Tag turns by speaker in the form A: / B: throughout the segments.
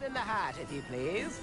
A: in the hat, if you please.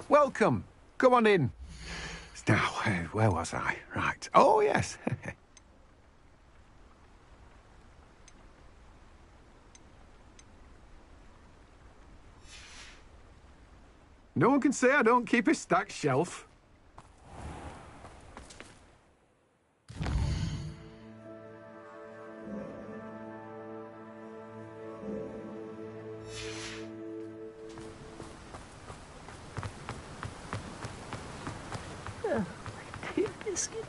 B: Welcome. Come on in. Now, where was I? Right. Oh, yes. No one can say I don't keep a stacked shelf.
C: Biscuit.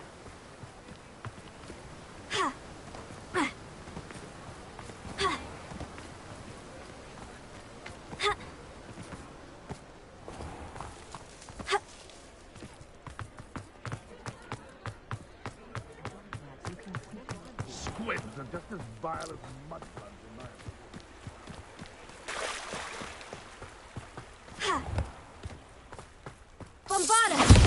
D: Squids are just as vile as mudbugs in my
C: Bombada!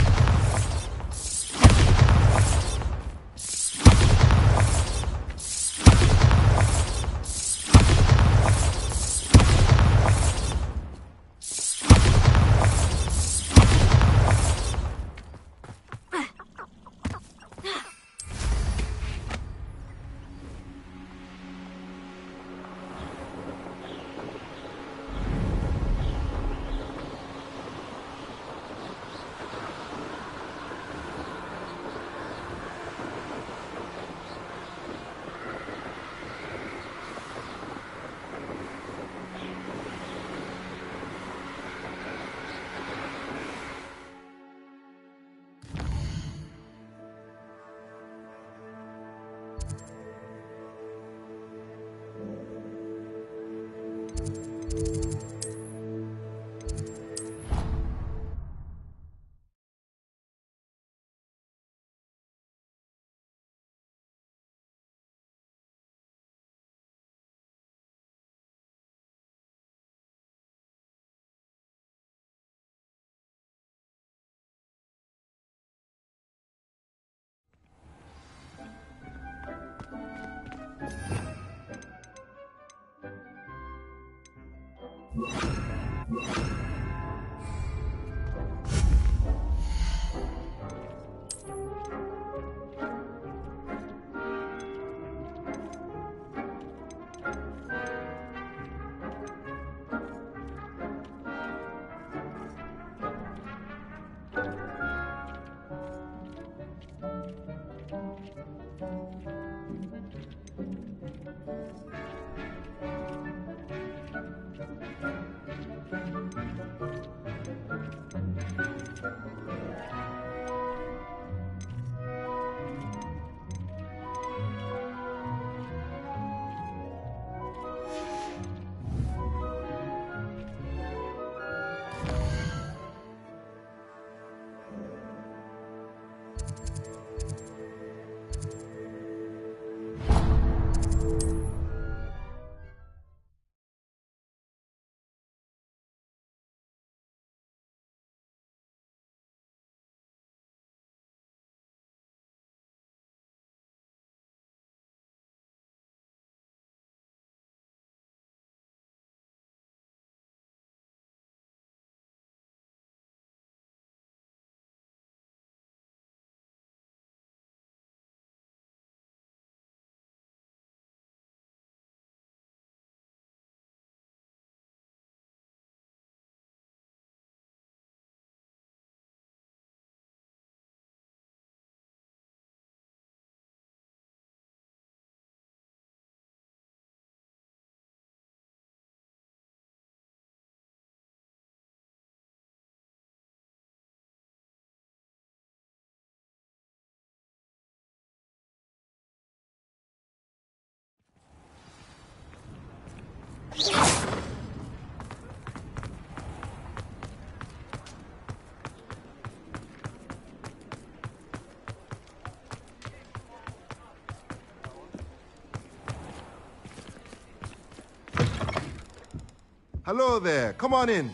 A: Hello there, come on in.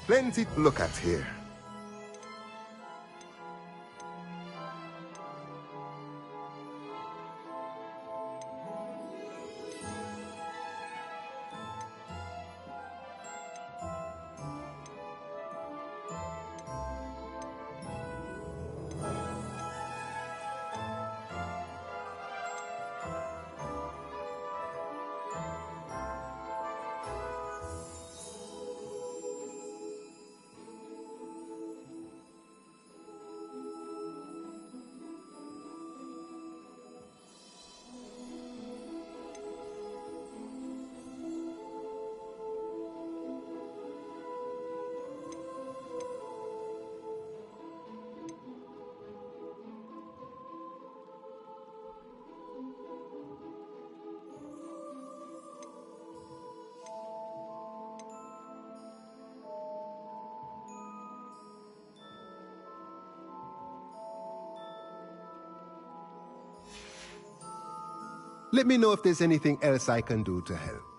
A: Plenty to look at here. Let me know if there's anything else I can do to help.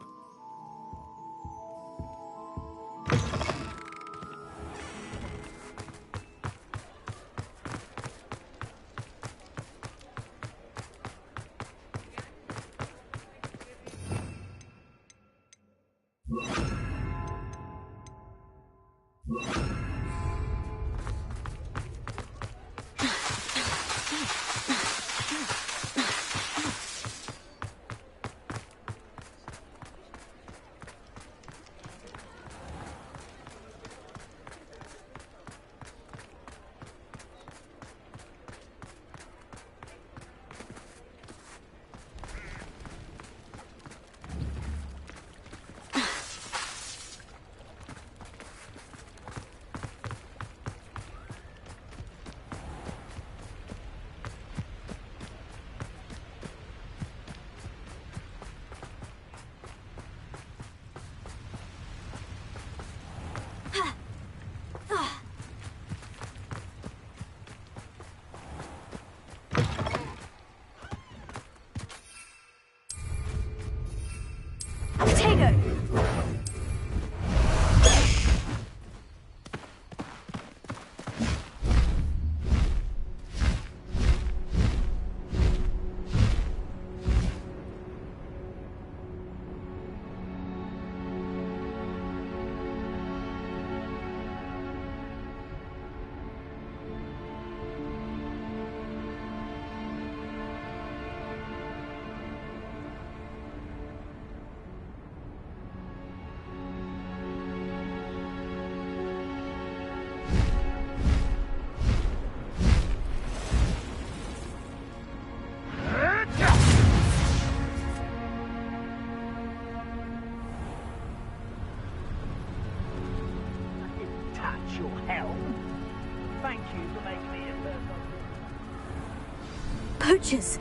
C: Poachers!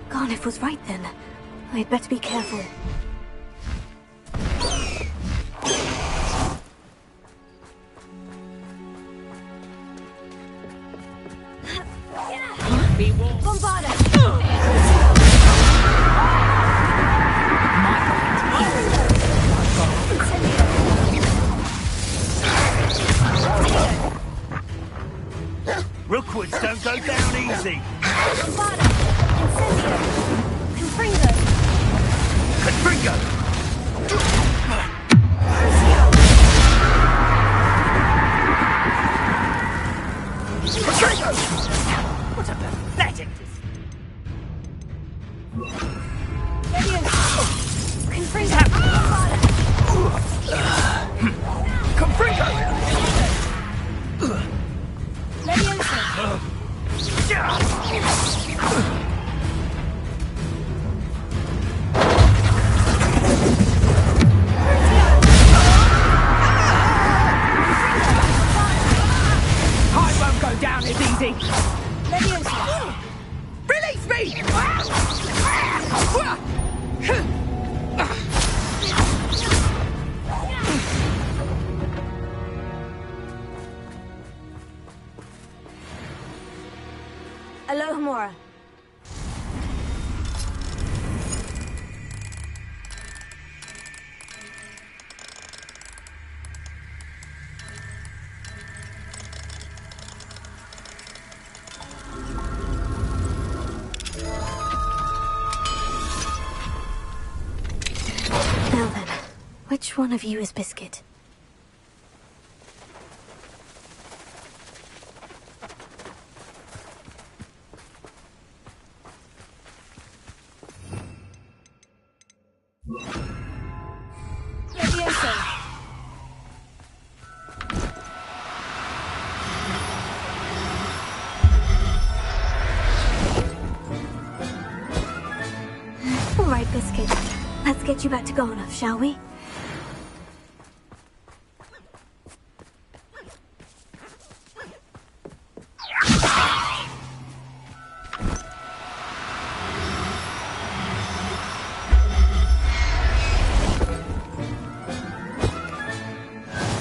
C: Garniff was right then. I'd better be careful. Bombarda!
E: Rookwoods don't go down easy.
C: Bombarda! Incendio! Confringo!
E: Confringo! Confringo! What a pathetic
C: Leviosa! Confringo! Bombarda!
E: Confringo!
C: Leviosa!
E: I won't go down as easy.
C: Leviosa!
E: Release me!
C: Alohomora. Now then, which one of you is Biscuit? Leviosa! All right, Biscuit. Let's get you back to Garnoff, shall we?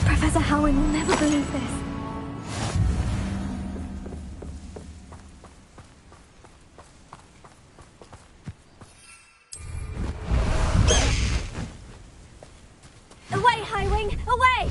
C: Professor Howin will never believe this. Away, Highwing! Away!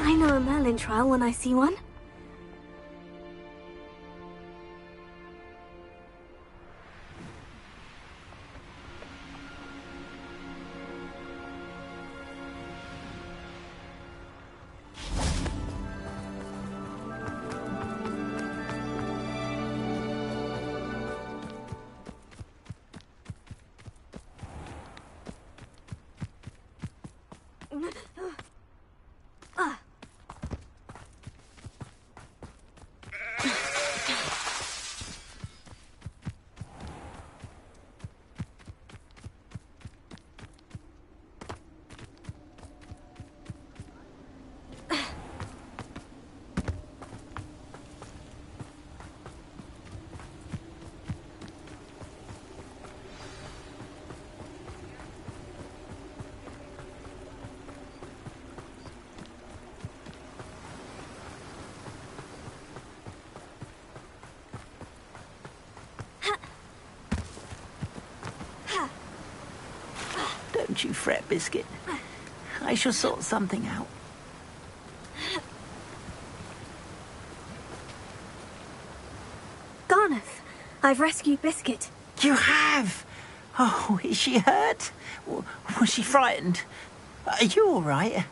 C: I know a Merlin trial when I see one.
E: Don't you fret, Biscuit. I shall sort something out.
C: Garneth, I've rescued Biscuit.
E: You have? Oh, is she hurt? Was she frightened? Are you all right?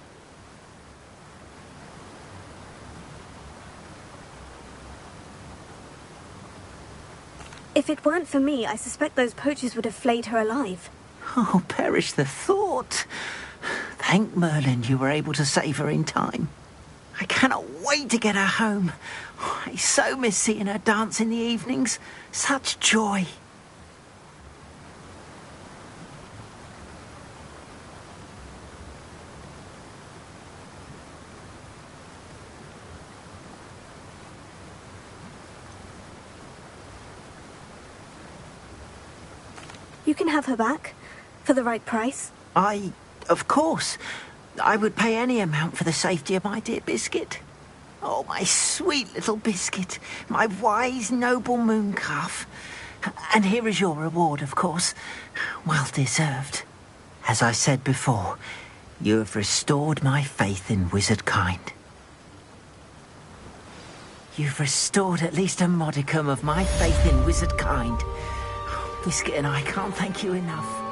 C: If it weren't for me, I suspect those poachers would have flayed her alive.
E: Oh, perish the thought. Thank Merlin you were able to save her in time. I cannot wait to get her home. I so miss seeing her dance in the evenings. Such joy.
C: You can have her back, for the right price.
E: Of course, I would pay any amount for the safety of my dear Biscuit. Oh, my sweet little Biscuit, my wise, noble moon calf. And here is your reward, of course. Well deserved. As I said before, you have restored my faith in wizard kind. You've restored at least a modicum of my faith in wizard kind. Biscuit and I can't thank you enough.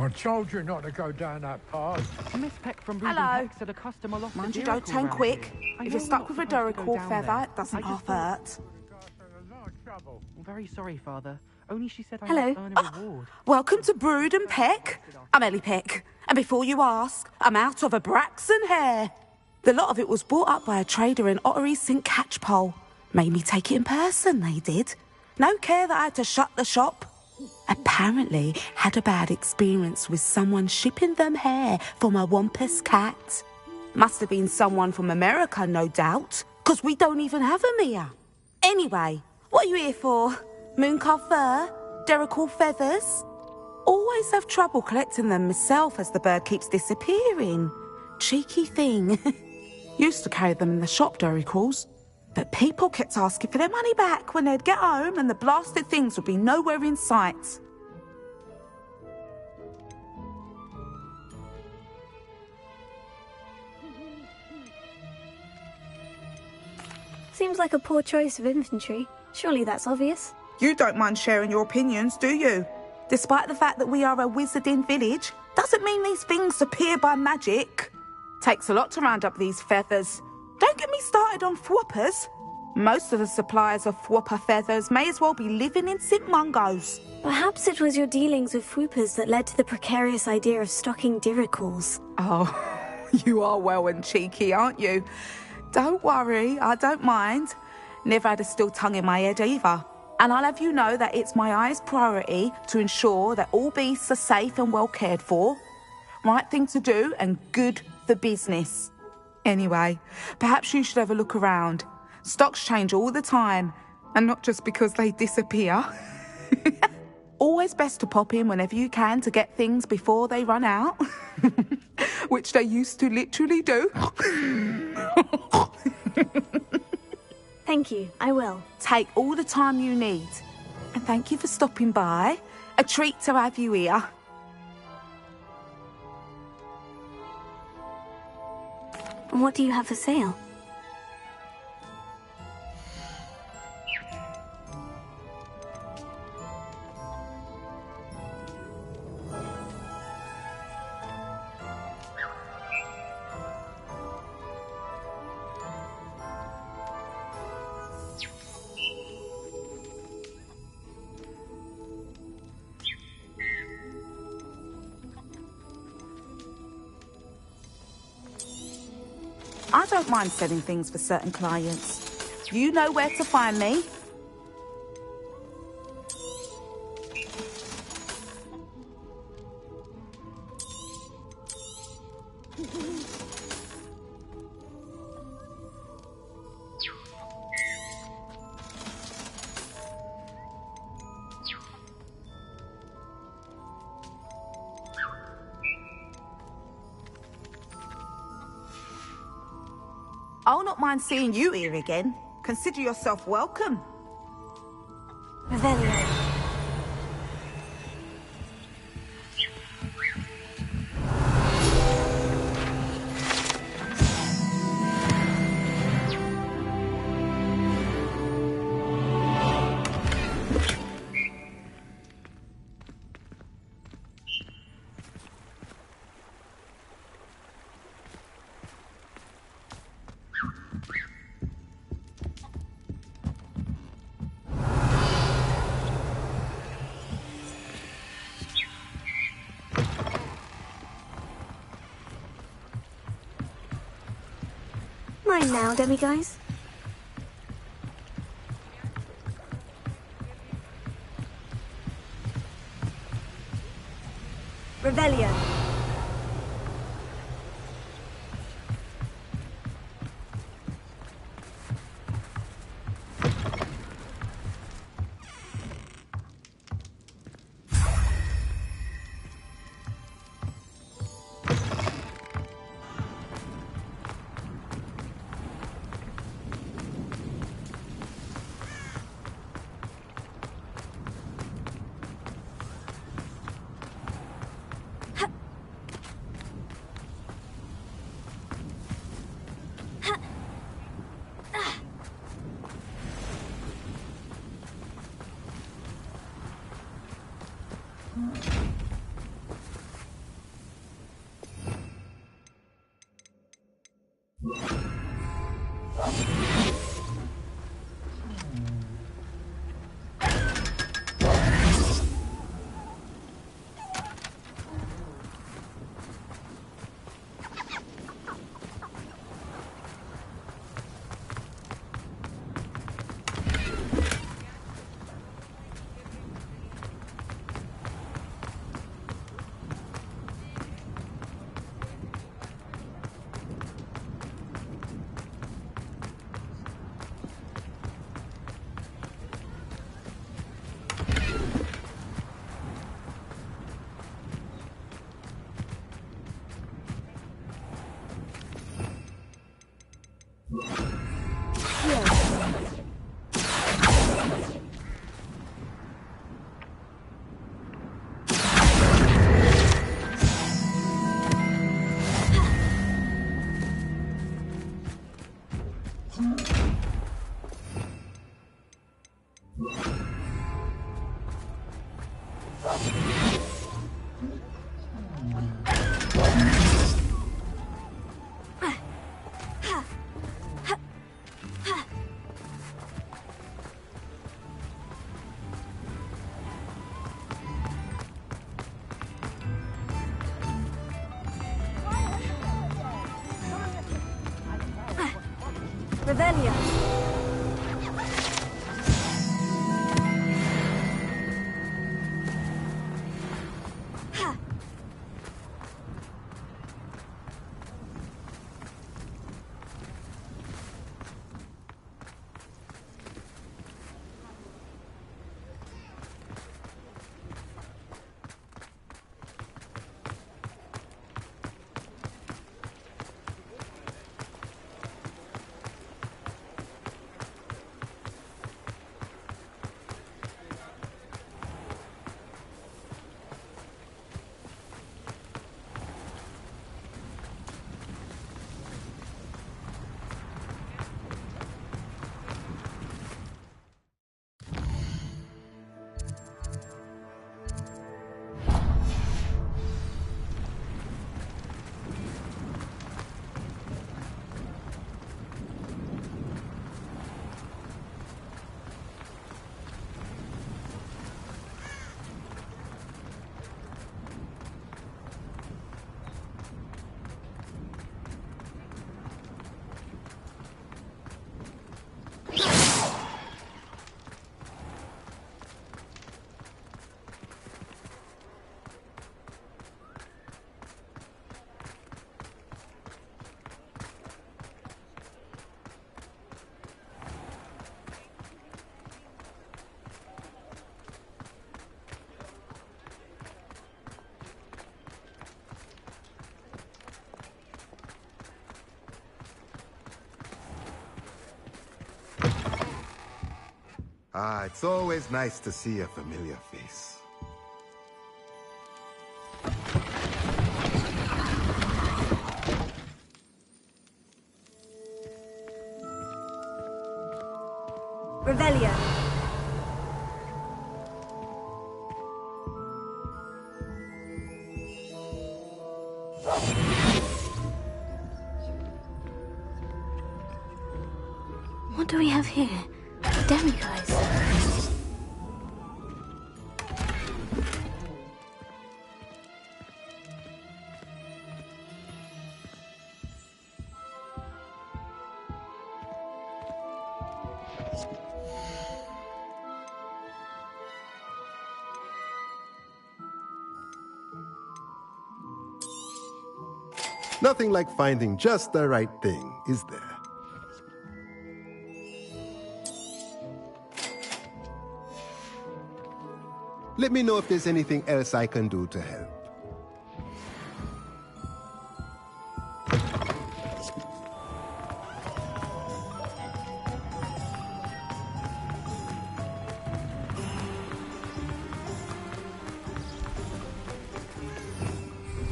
D: I told you not to go down that path.
F: Miss Peck from Breeding
G: Hello.
F: Peck said a customer lost
G: Mind
F: a
G: you, go
F: miracle
G: turn
F: round
G: quick.
F: here. I
G: If
F: know
G: you're stuck
F: we're
G: with a
F: not supposed to go
G: Duracell
F: down
G: feather,
F: there.
G: it doesn't
F: I just
G: half
F: thought-
G: hurt.
D: You guys are in a lot of trouble.
F: I'm very sorry, Father. Only she said I
C: Hello.
F: might earn a reward.
G: Welcome to Brood and Peck. I'm Ellie Peck. And before you ask, I'm out of a Braxton hair. The lot of it was bought up by a trader in Ottery St. Catchpole. Made me take it in person, they did. No care that I had to shut the shop. Apparently had a bad experience with someone shipping them hair from a Wampus cat. Must have been someone from America, no doubt, 'cause we don't even have 'em here. Anyway, what are you here for? Mooncalf fur? Derrickle feathers? Always have trouble collecting them myself as the bird keeps disappearing. Cheeky thing. Used to carry them in the shop, Derricles. But people kept asking for their money back when they'd get home and the blasted things would be nowhere in sight.
C: Seems like a poor choice of infantry. Surely that's obvious.
G: You don't mind sharing your opinions, do you? Despite the fact that we are a wizarding village, doesn't mean these things appear by magic. Takes a lot to round up these feathers. Don't get me started on thwoppers. Most of the suppliers of thwopper feathers may as well be living in St. Mungo's.
C: Perhaps it was your dealings with Fwoopers that led to the precarious idea of stocking Diricles.
G: Oh, you are well and cheeky, aren't you? Don't worry, I don't mind. Never had a still tongue in my head either. And I'll have you know that it's my highest priority to ensure that all beasts are safe and well cared for. Right thing to do and good for business. Anyway, perhaps you should have a look around. Stocks change all the time, and not just because they disappear. Always best to pop in whenever you can to get things before they run out. Which they used to literally do.
C: Thank you, I will.
G: Take all the time you need. And thank you for stopping by. A treat to have you here.
C: And what do you have for sale?
G: I don't mind selling things for certain clients. You know where to find me. I'll not mind seeing you here again. Consider yourself welcome.
C: Revelio. Mine now, demiguise. Revelio. Revelia.
A: Ah, it's always nice to see a familiar face.
C: Revelia. What do we have here? Demiguise.
A: Nothing like finding just the right thing, is there? Let me know if there's anything else I can do to help.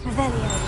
C: Revelia.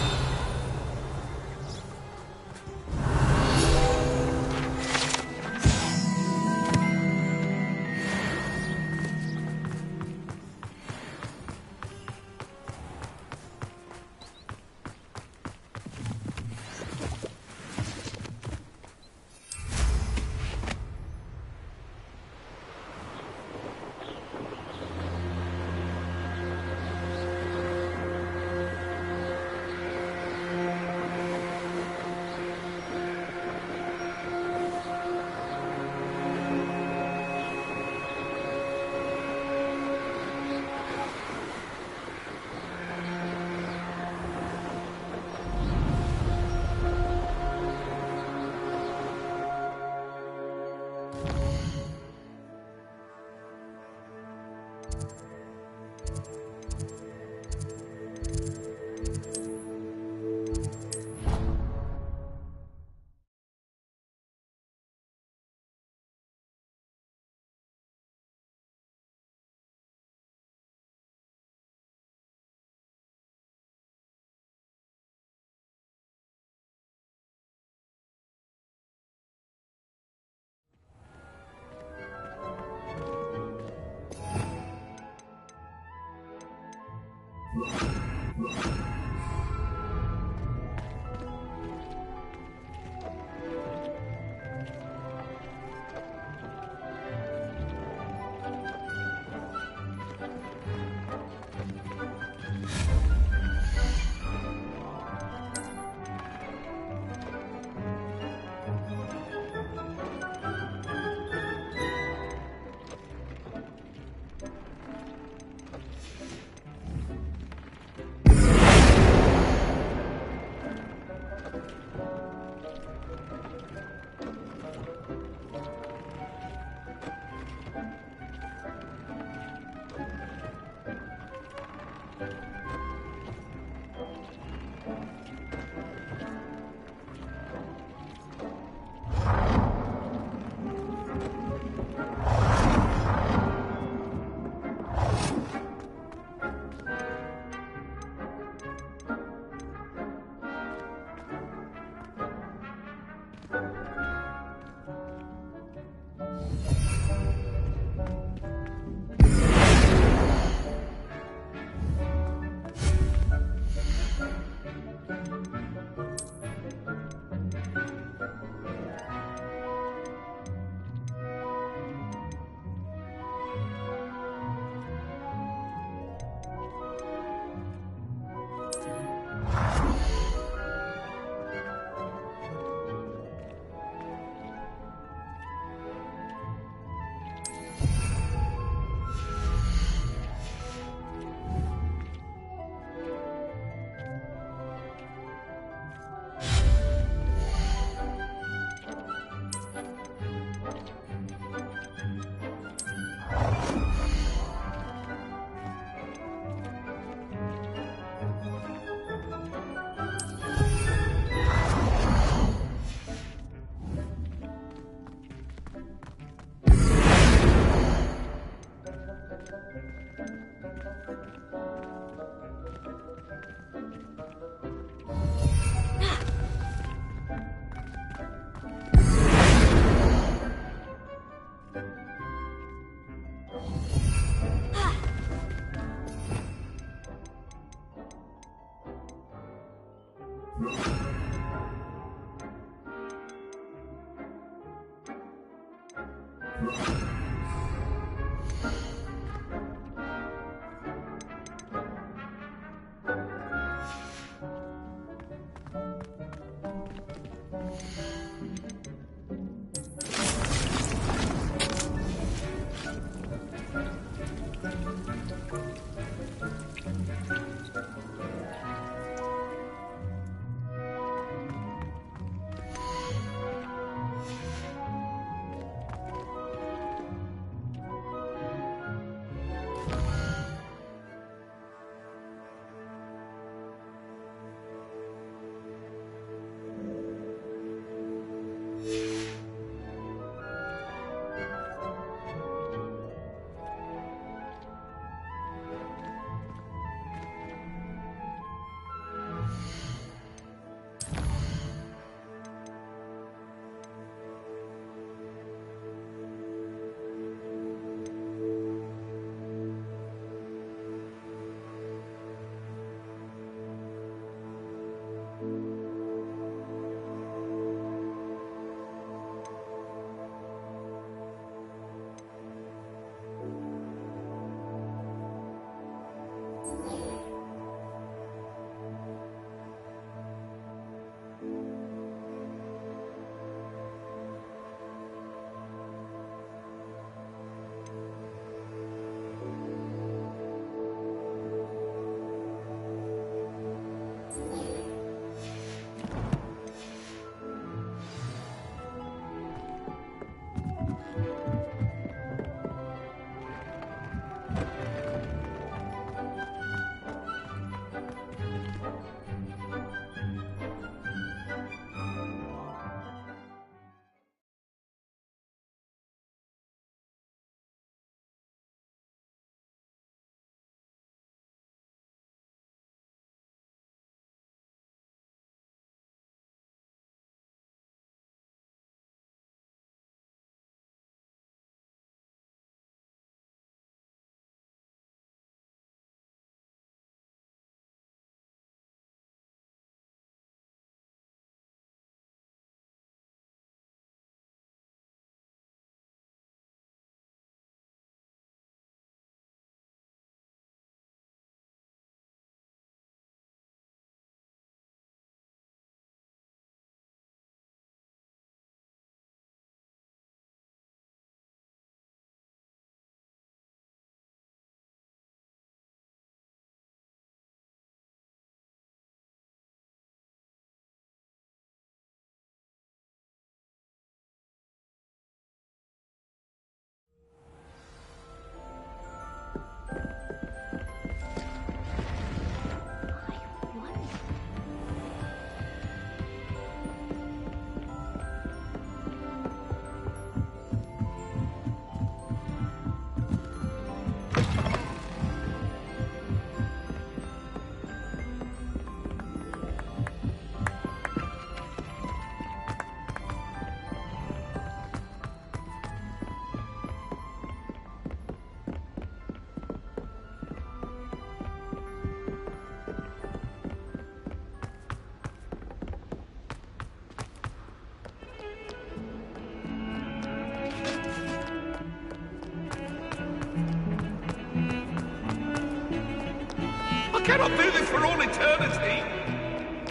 H: I cannot do this for all eternity!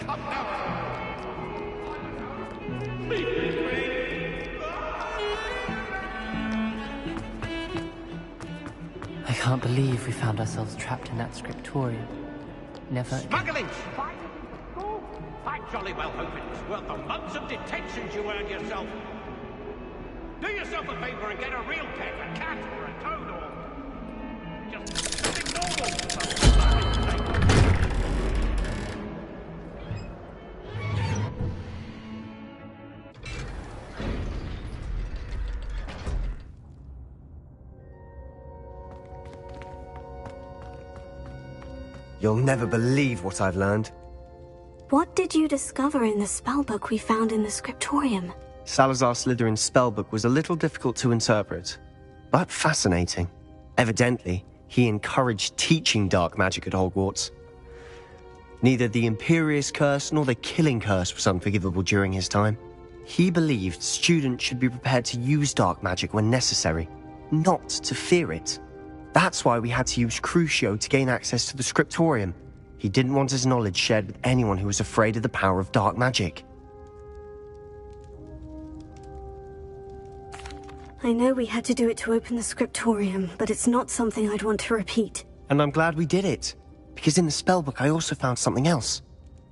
H: Come now! Leave me!
I: I can't believe we found ourselves trapped in that scriptorium. Never...
H: Smuggling! I jolly well hope it's worth the months of detentions you earned yourself. Do yourself a favor and get a real pet, a cat or a toad or... just something normal for some
J: You'll never believe what I've learned.
C: What did you discover in the spellbook we found in the scriptorium?
J: Salazar Slytherin's spellbook was a little difficult to interpret, but fascinating. Evidently, he encouraged teaching dark magic at Hogwarts. Neither the Imperious Curse nor the Killing Curse was unforgivable during his time. He believed students should be prepared to use dark magic when necessary, not to fear it. That's why we had to use Crucio to gain access to the scriptorium. He didn't want his knowledge shared with anyone who was afraid of the power of dark magic.
C: I know we had to do it to open the scriptorium, but it's not something I'd want to repeat.
J: And I'm glad we did it, because in the spellbook I also found something else.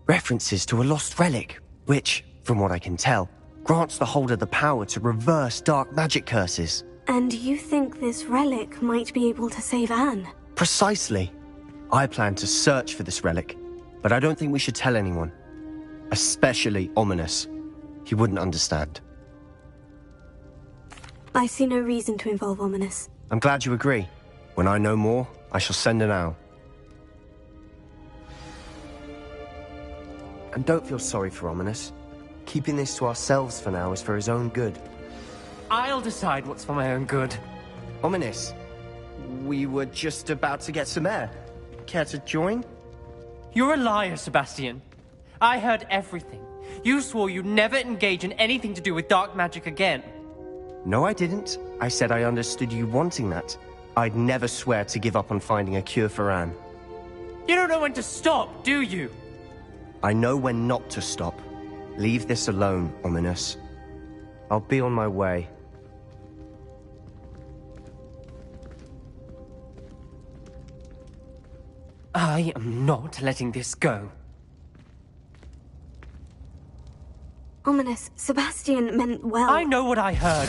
J: References to a lost relic, which, from what I can tell, grants the holder the power to reverse dark magic curses.
C: And you think this relic might be able to save Anne?
J: Precisely. I plan to search for this relic, but I don't think we should tell anyone. Especially Ominous. He wouldn't understand.
C: I see no reason to involve Ominous.
J: I'm glad you agree. When I know more, I shall send an owl. And don't feel sorry for Ominous. Keeping this to ourselves for now is for his own good.
I: I'll decide what's for my own good.
J: Ominous, we were just about to get some air. Care to join?
I: You're a liar, Sebastian. I heard everything. You swore you'd never engage in anything to do with dark magic again.
J: No, I didn't. I said I understood you wanting that. I'd never swear to give up on finding a cure for Anne.
I: You don't know when to stop, do you?
J: I know when not to stop. Leave this alone, Ominous. I'll be on my way.
I: I am not letting this go.
C: Ominous, Sebastian meant well.
I: I know what I heard.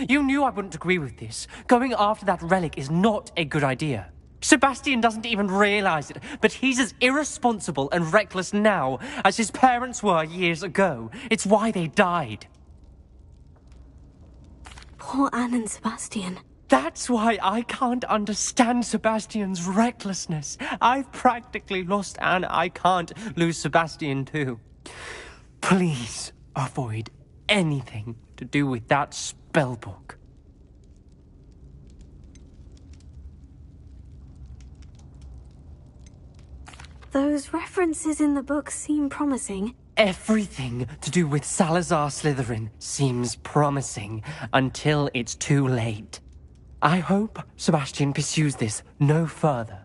I: You knew I wouldn't agree with this. Going after that relic is not a good idea. Sebastian doesn't even realize it, but he's as irresponsible and reckless now as his parents were years ago. It's why they died.
C: Poor Anne and Sebastian.
I: That's why I can't understand Sebastian's recklessness. I've practically lost Anne. I can't lose Sebastian too. Please avoid anything to do with that spellbook.
C: Those references in the book seem promising.
I: Everything to do with Salazar Slytherin seems promising until it's too late. I hope Sebastian pursues this no further,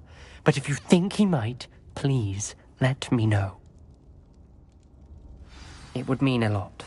I: but if you think he might, please let me know. It would mean a lot.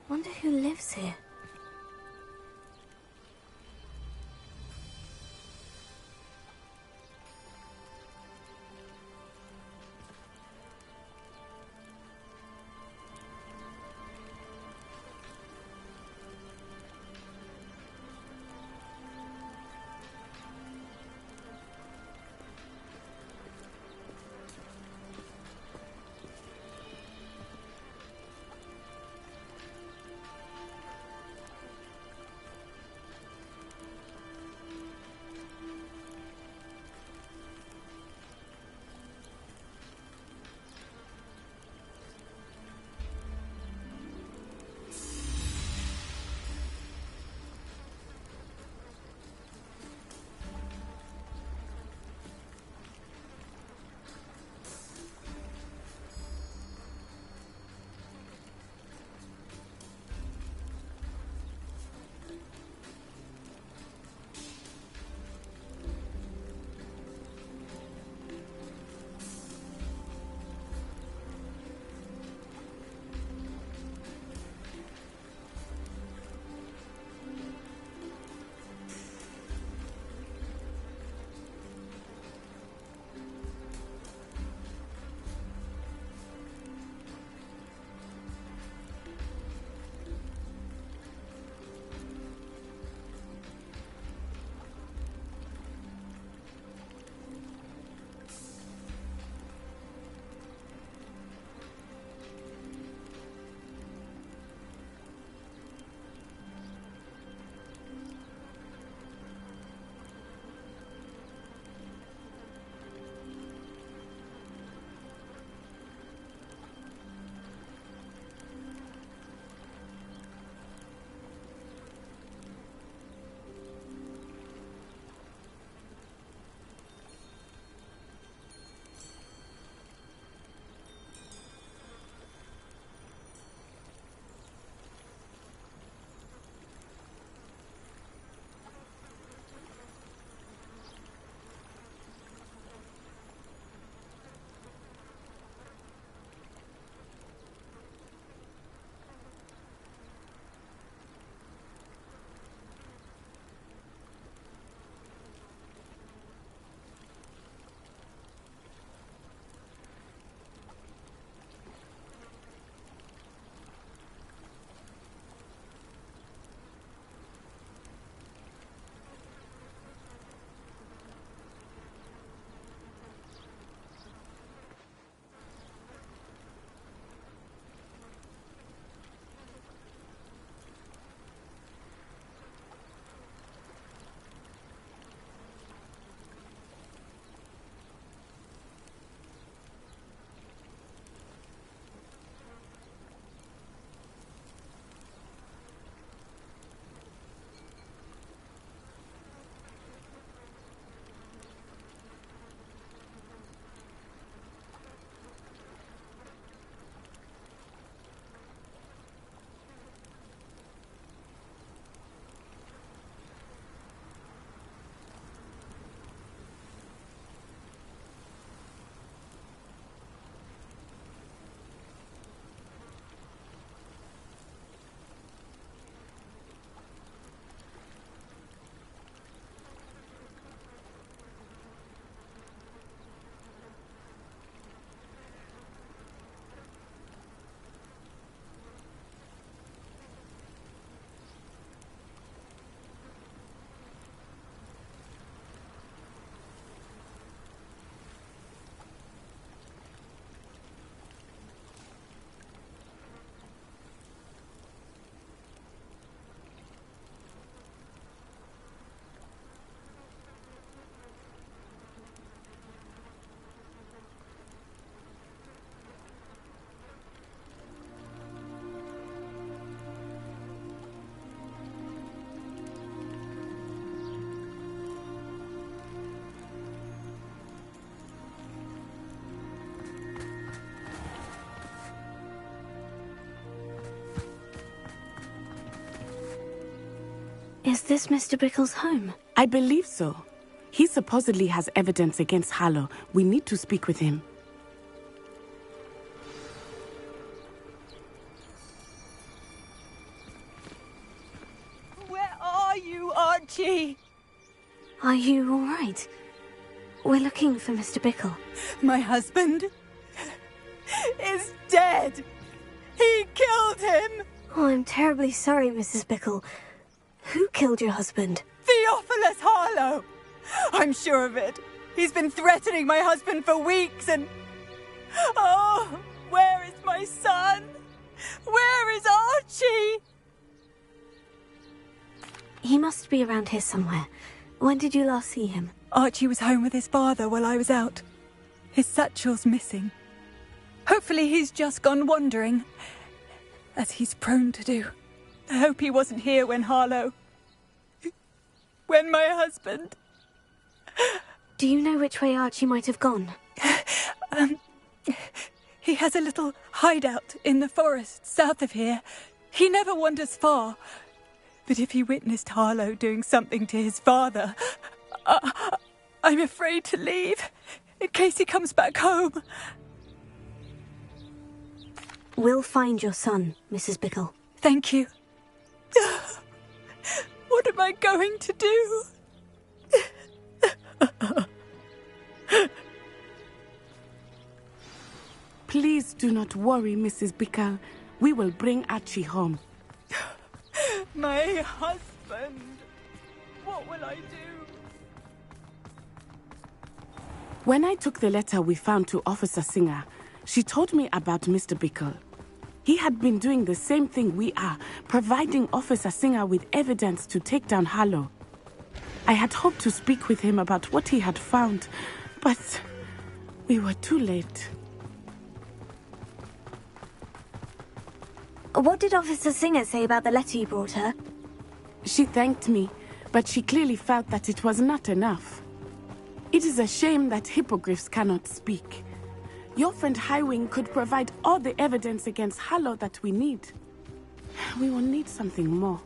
C: Wonder who lives here. Is this Mr. Bickle's home?
G: I believe so. He supposedly has evidence against Harlow. We need to speak with him.
K: Archie!
C: Are you all right? We're looking for Mr. Bickle.
K: My husband is dead. He killed him.
C: Oh, I'm terribly sorry, Mrs. Bickle. Who killed your husband?
K: Theophilus Harlow. I'm sure of it. He's been threatening my husband for weeks and... Oh, where is my son? Where is Archie?
C: He must be around here somewhere. When did you last see him?
K: Archie was home with his father while I was out. His satchel's missing. Hopefully he's just gone wandering, as he's prone to do. I hope he wasn't here when Harlow... when my husband...
C: Do you know which way Archie might have gone?
K: He has a little hideout in the forest south of here. He never wanders far. But if he witnessed Harlow doing something to his father, I'm afraid to leave, in case he comes back home.
C: We'll find your son, Mrs. Bickle.
K: Thank you. What am I going to do?
G: Please do not worry, Mrs. Bickle. We will bring Archie home.
K: My husband. What will I do?
G: When I took the letter we found to Officer Singer, she told me about Mr. Bickle. He had been doing the same thing we are, providing Officer Singer with evidence to take down Harlow. I had hoped to speak with him about what he had found, but we were too late.
C: What did Officer Singer say about the letter you brought her?
G: She thanked me, but she clearly felt that it was not enough. It is a shame that hippogriffs cannot speak. Your friend Highwing could provide all the evidence against Harlow that we need. We will need something more.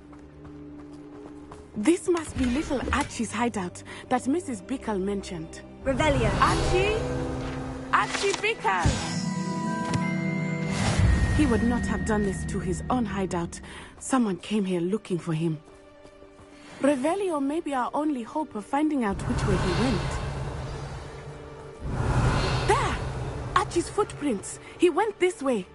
G: This must be little Archie's hideout that Mrs. Bickle mentioned.
C: Revelio.
G: Archie? Archie Bickle! He would not have done this to his own hideout. Someone came here looking for him. Revelio may be our only hope of finding out which way he went. There! Archie's footprints. He went this way.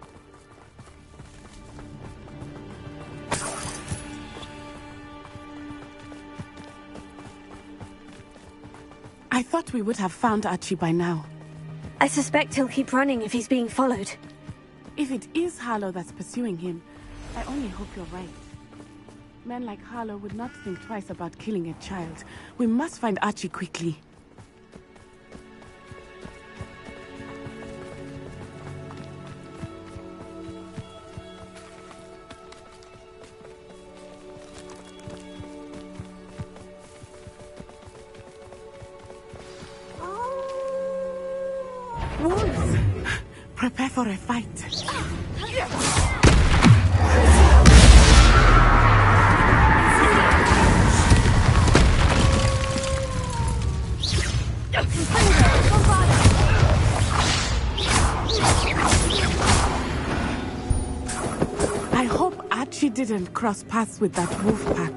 G: I thought we would have found Archie by now.
C: I suspect he'll keep running if he's being followed.
G: If it is Harlow that's pursuing him, I only hope you're right. Men like Harlow would not think twice about killing a child. We must find Archie quickly. Wolves! Prepare for a fight. I hope Archie didn't cross paths with that wolf pack.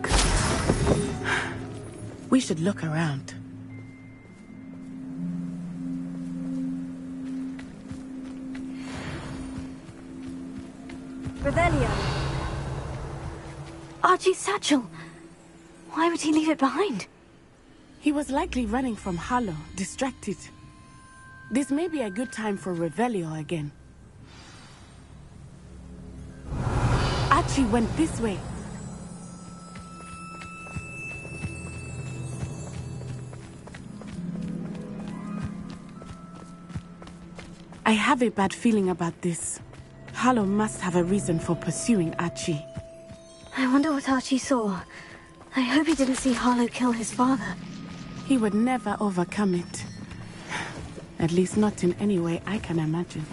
G: We should look around.
C: Revelio. Archie's satchel. Why would he leave it behind?
G: He was likely running from Harlow, distracted. This may be a good time for Revelio again. Archie went this way. I have a bad feeling about this. Harlow must have a reason for pursuing Archie.
C: I wonder what Archie saw. I hope he didn't see Harlow kill his father.
G: He would never overcome it. At least not in any way I can imagine.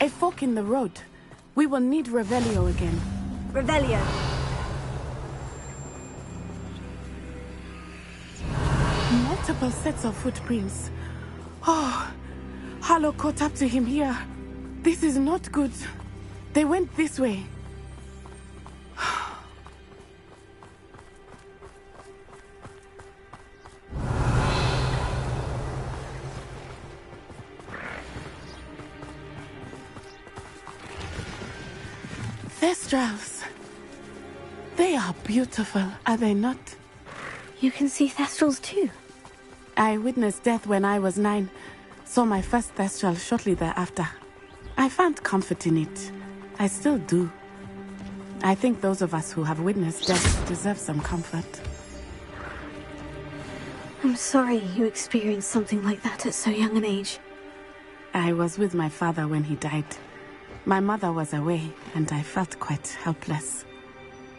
G: A fork in the road. We will need Revelio again.
C: Revelio.
G: multiple sets of footprints. Oh, Harlow caught up to him here. This is not good. They went this way. Thestrals. They are beautiful, are they not?
C: You can see Thestrals too.
G: I witnessed death when I was 9. Saw my first Thestral shortly thereafter. I found comfort in it. I still do. I think those of us who have witnessed death deserve some comfort.
C: I'm sorry you experienced something like that at so young an age.
G: I was with my father when he died. My mother was away, and I felt quite helpless.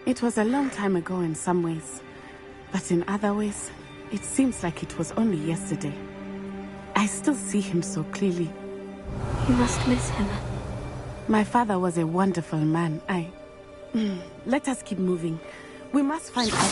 G: It was a long time ago in some ways, but in other ways, it seems like it was only yesterday. I still see him so clearly.
C: You must miss him.
G: My father was a wonderful man. Let us keep moving. We must find out.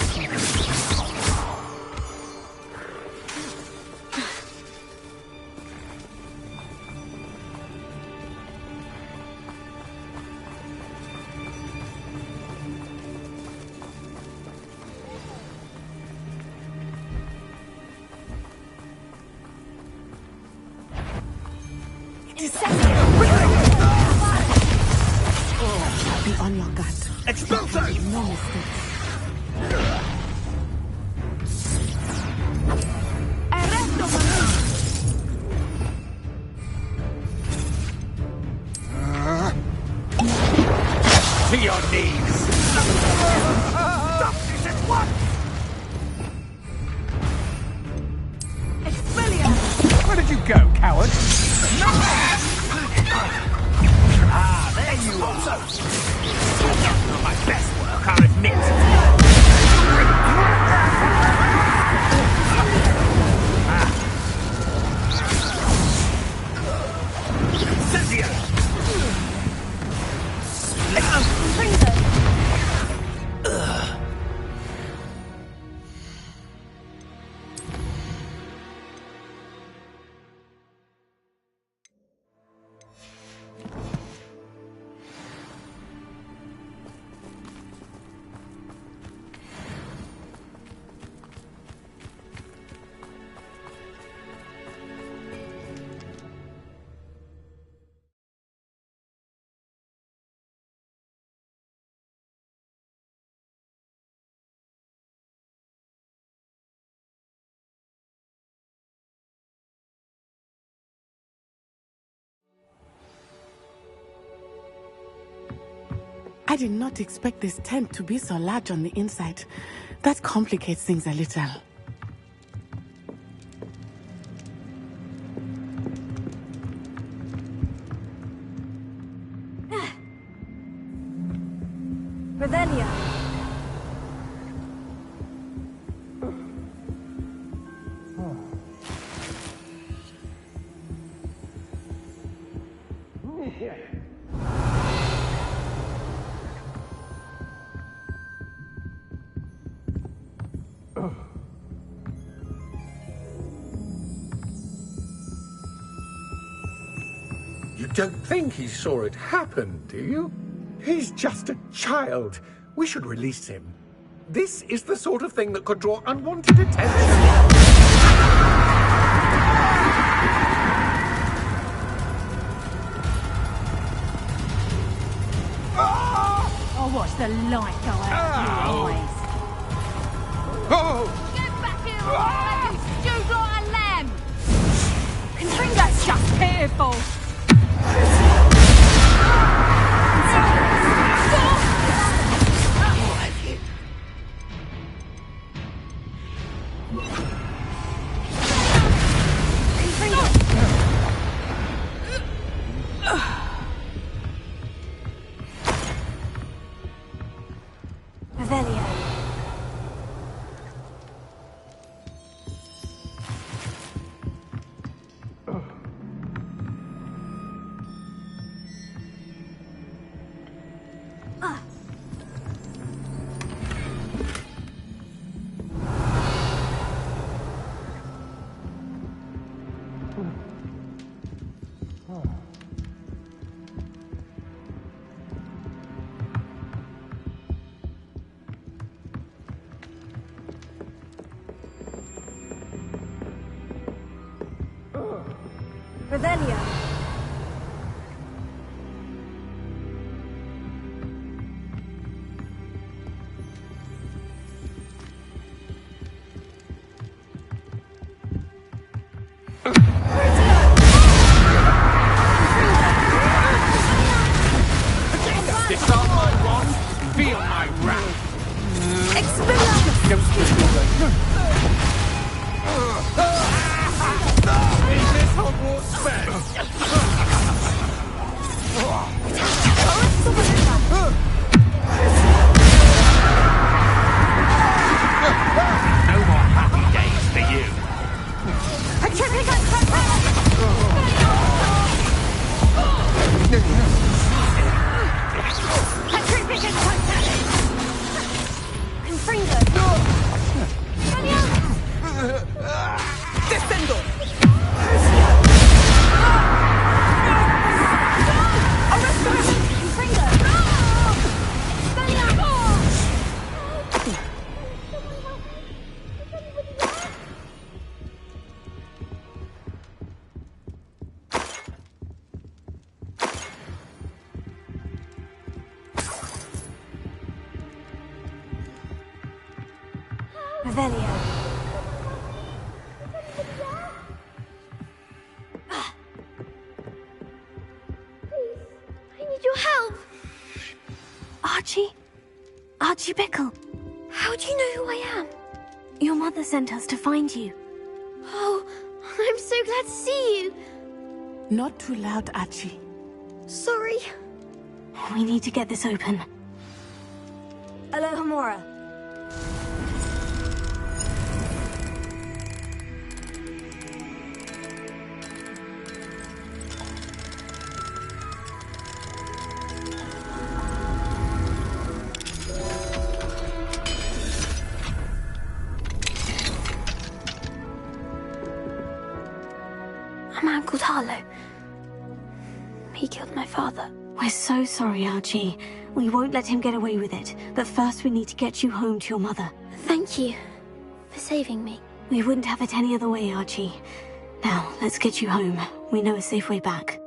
G: Be on your guard.
H: Expulso!
G: No mistakes.
H: To your knees! Stop this at once!
B: Where did you go, coward?
H: Ah, there you are! Not my best work, I'll admit.
G: I did not expect this tent to be so large on the inside. That complicates things a little.
C: Revelia.
B: You don't think he saw it happen, do you? He's just a child. We should release him. This is the sort of thing that could draw unwanted attention.
L: I'll watch the light go out of your eyes.
B: Oh!
L: Get back here, or you stewed like a lamb! Confringo's just pitiful!
C: Revelia. Revelio.
H: Disarm my wand, feel my wrath. Is this Hogwarts spell? No more happy days for you.
C: Revelio.
M: I need your help.
C: Archie? Archie Bickle.
M: How do you know who I am?
C: Your mother sent us to find you.
M: Oh, I'm so glad to see you.
G: Not too loud, Archie.
M: Sorry.
C: We need to get this open. Alohomora.
M: A man called Harlow. He killed my father.
C: We're so sorry, Archie. We won't let him get away with it. But first we need to get you home to your mother.
M: Thank you for saving me.
C: We wouldn't have it any other way, Archie. Now, let's get you home. We know a safe way back.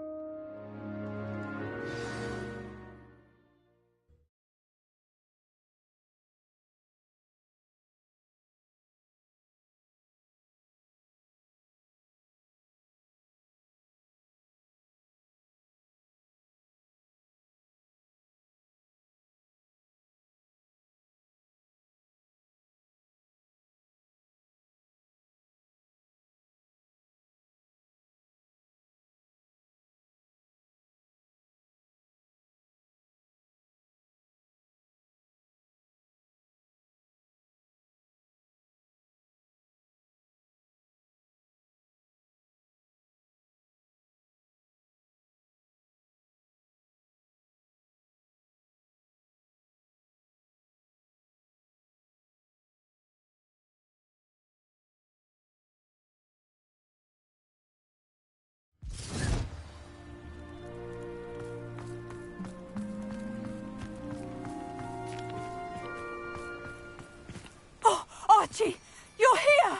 K: Archie, you're here!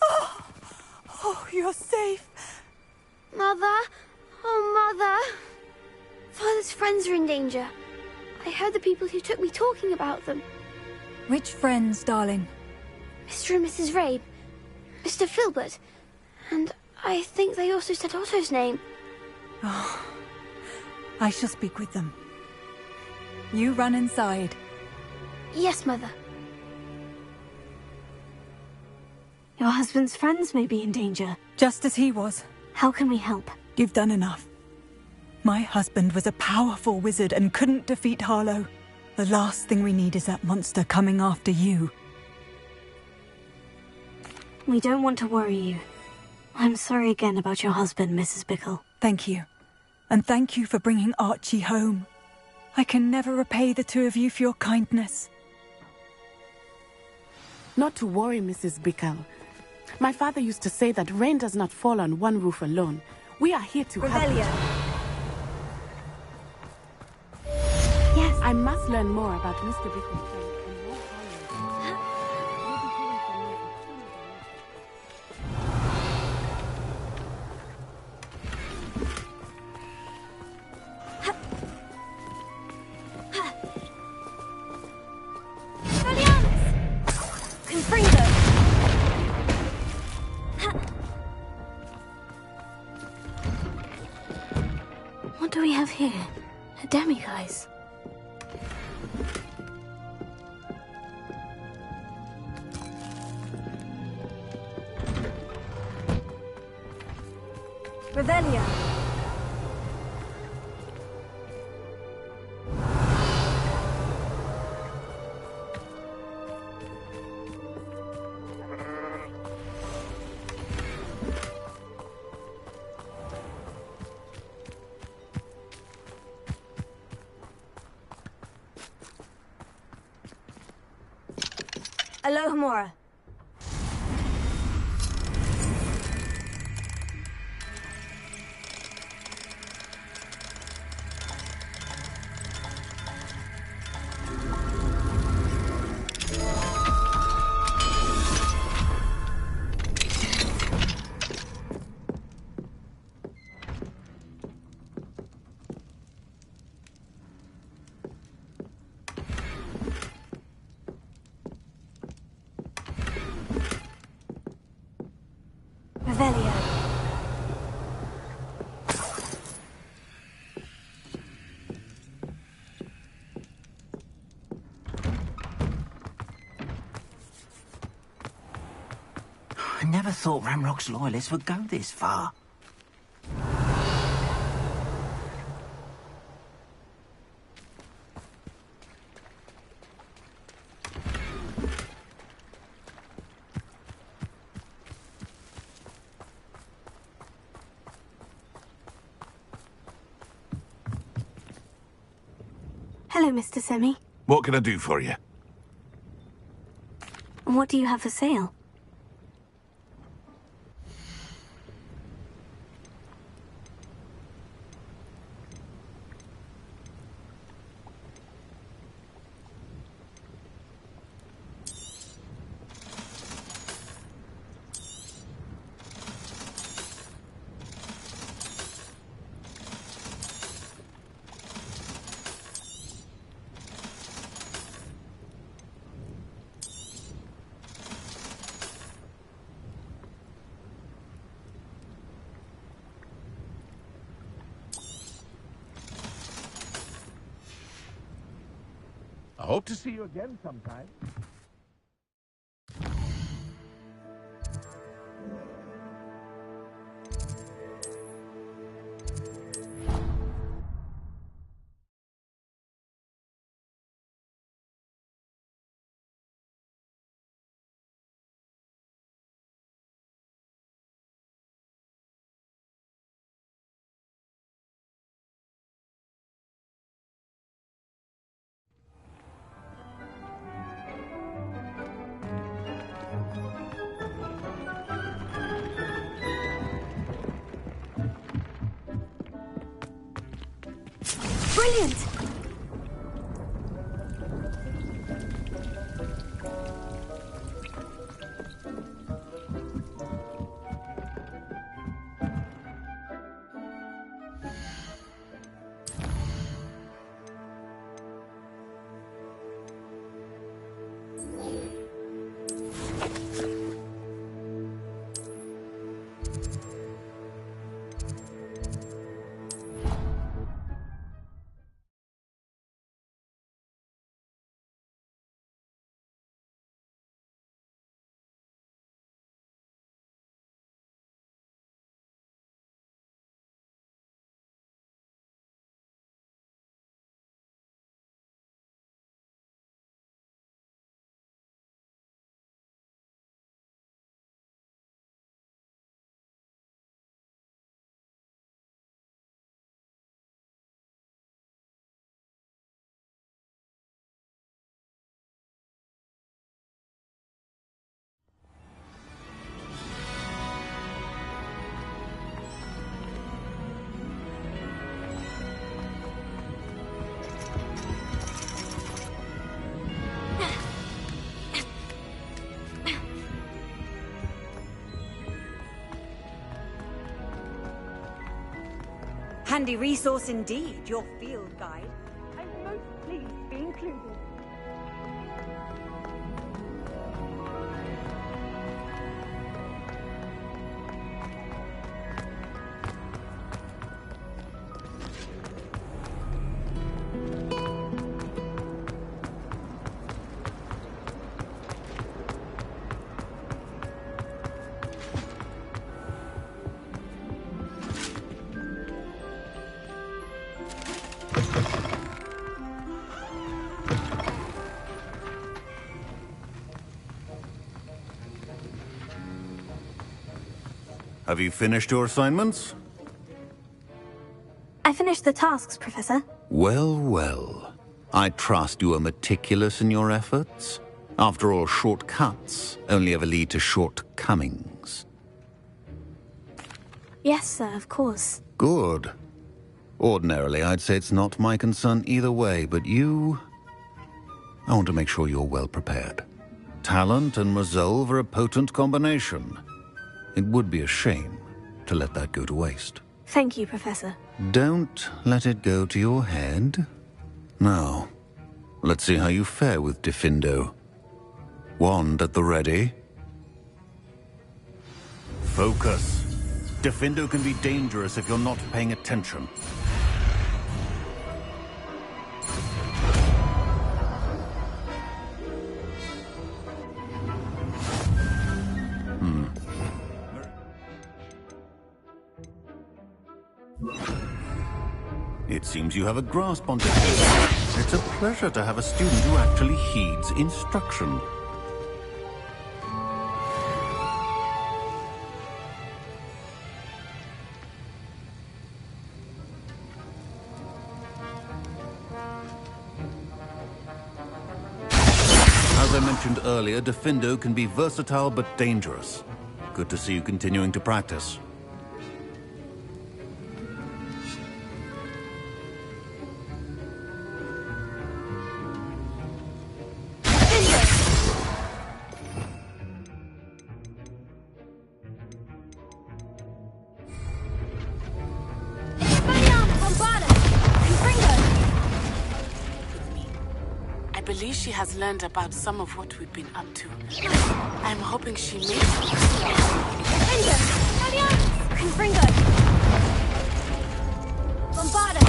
K: Oh, you're safe.
M: Mother? Oh, Mother. Father's friends are in danger. I heard the people who took me talking about them.
K: Which friends, darling?
M: Mr. and Mrs. Rabe, Mr. Filbert, and I think they also said Otto's name.
K: Oh, I shall speak with them. You run inside.
M: Yes, Mother.
C: Your husband's friends may be in danger.
K: Just as he was.
C: How can we help?
K: You've done enough. My husband was a powerful wizard and couldn't defeat Harlow. The last thing we need is that monster coming after you.
C: We don't want to worry you. I'm sorry again about your husband, Mrs. Bickle.
K: Thank you. And thank you for bringing Archie home. I can never repay the two of you for your kindness.
N: Not to worry, Mrs. Bickle. My father used to say that rain does not fall on one roof alone. We are here to help you.
C: Yes.
N: I must learn more about Mr. Bickle.
C: here? A demiguise. Revelio. Alohomora. Revelio.
E: I never thought Ramrock's loyalists would go this far.
C: Hello, Mr. Semi.
O: What can I do for you?
C: What do you have for sale?
O: I hope to see you again sometime.
C: Brilliant!
P: Handy resource indeed, your field guide. I'm most pleased to be included.
Q: Have you finished your assignments?
C: I finished the tasks, Professor.
Q: Well, well. I trust you are meticulous in your efforts. After all, shortcuts only ever lead to shortcomings.
C: Yes, sir, of course.
Q: Good. Ordinarily, I'd say it's not my concern either way, but you... I want to make sure you're well prepared. Talent and resolve are a potent combination. It would be a shame to let that go to waste.
C: Thank you, Professor.
Q: Don't let it go to your head. Now, let's see how you fare with Diffindo. Wand at the ready. Focus. Diffindo can be dangerous if you're not paying attention. It seems you have a grasp on Diffindo. It's a pleasure to have a student who actually heeds instruction. As I mentioned earlier, Diffindo can be versatile but dangerous. Good to see you continuing to practice.
N: I believe she has learned about some of what we've been up to. I'm hoping she may...
M: Confringo! Bombarda!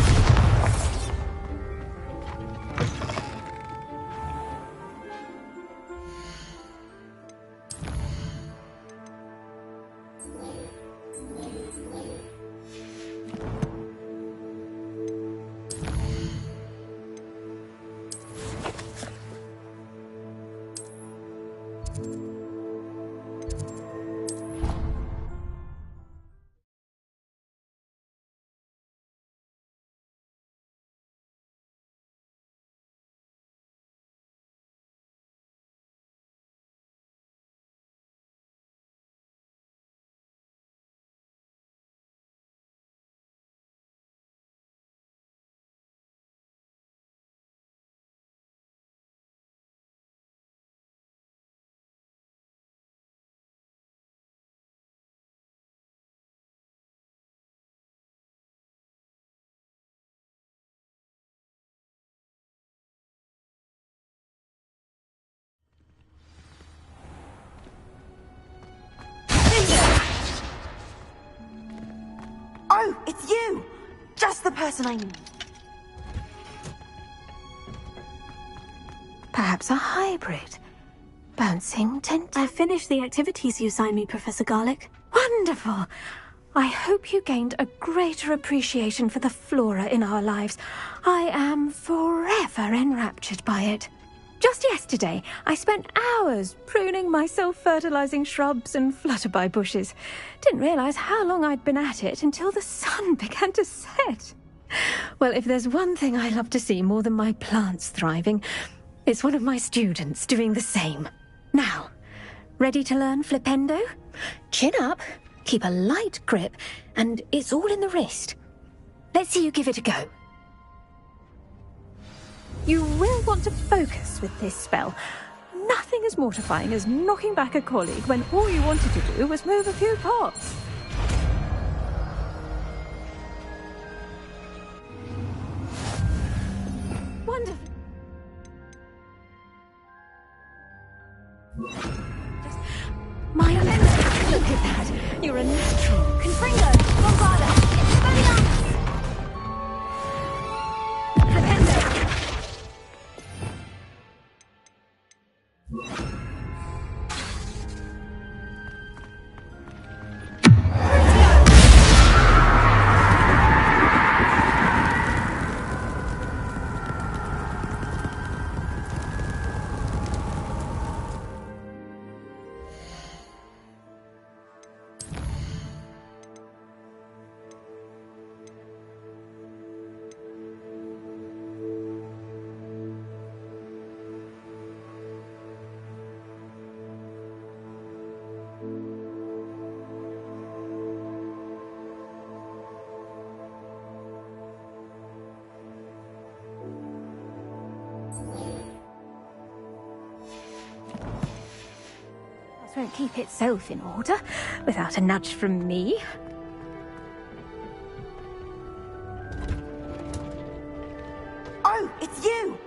G: Oh, it's you! Just the person I need. Perhaps a hybrid. Bouncing tent.
C: I finished the activities you assigned me, Professor Garlic.
G: Wonderful! I hope you gained a greater appreciation for the flora in our lives. I am forever enraptured by it. Just yesterday, I spent hours pruning my self-fertilizing shrubs and flutterby bushes. Didn't realize how long I'd been at it until the sun began to set. Well, if there's one thing I love to see more than my plants thriving, it's one of my students doing the same. Now, ready to learn Flipendo? Chin up, keep a light grip, and it's all in the wrist. Let's see you give it a go. You will want to focus with this spell. Nothing as mortifying as knocking back a colleague when all you wanted to do was move a few pots. Wonderful. My goodness, look at that. You're a natural.
M: Confringo! Bombarda! Expelliarmus!
R: couldn't keep itself in order without a nudge from me.
P: Oh, it's you!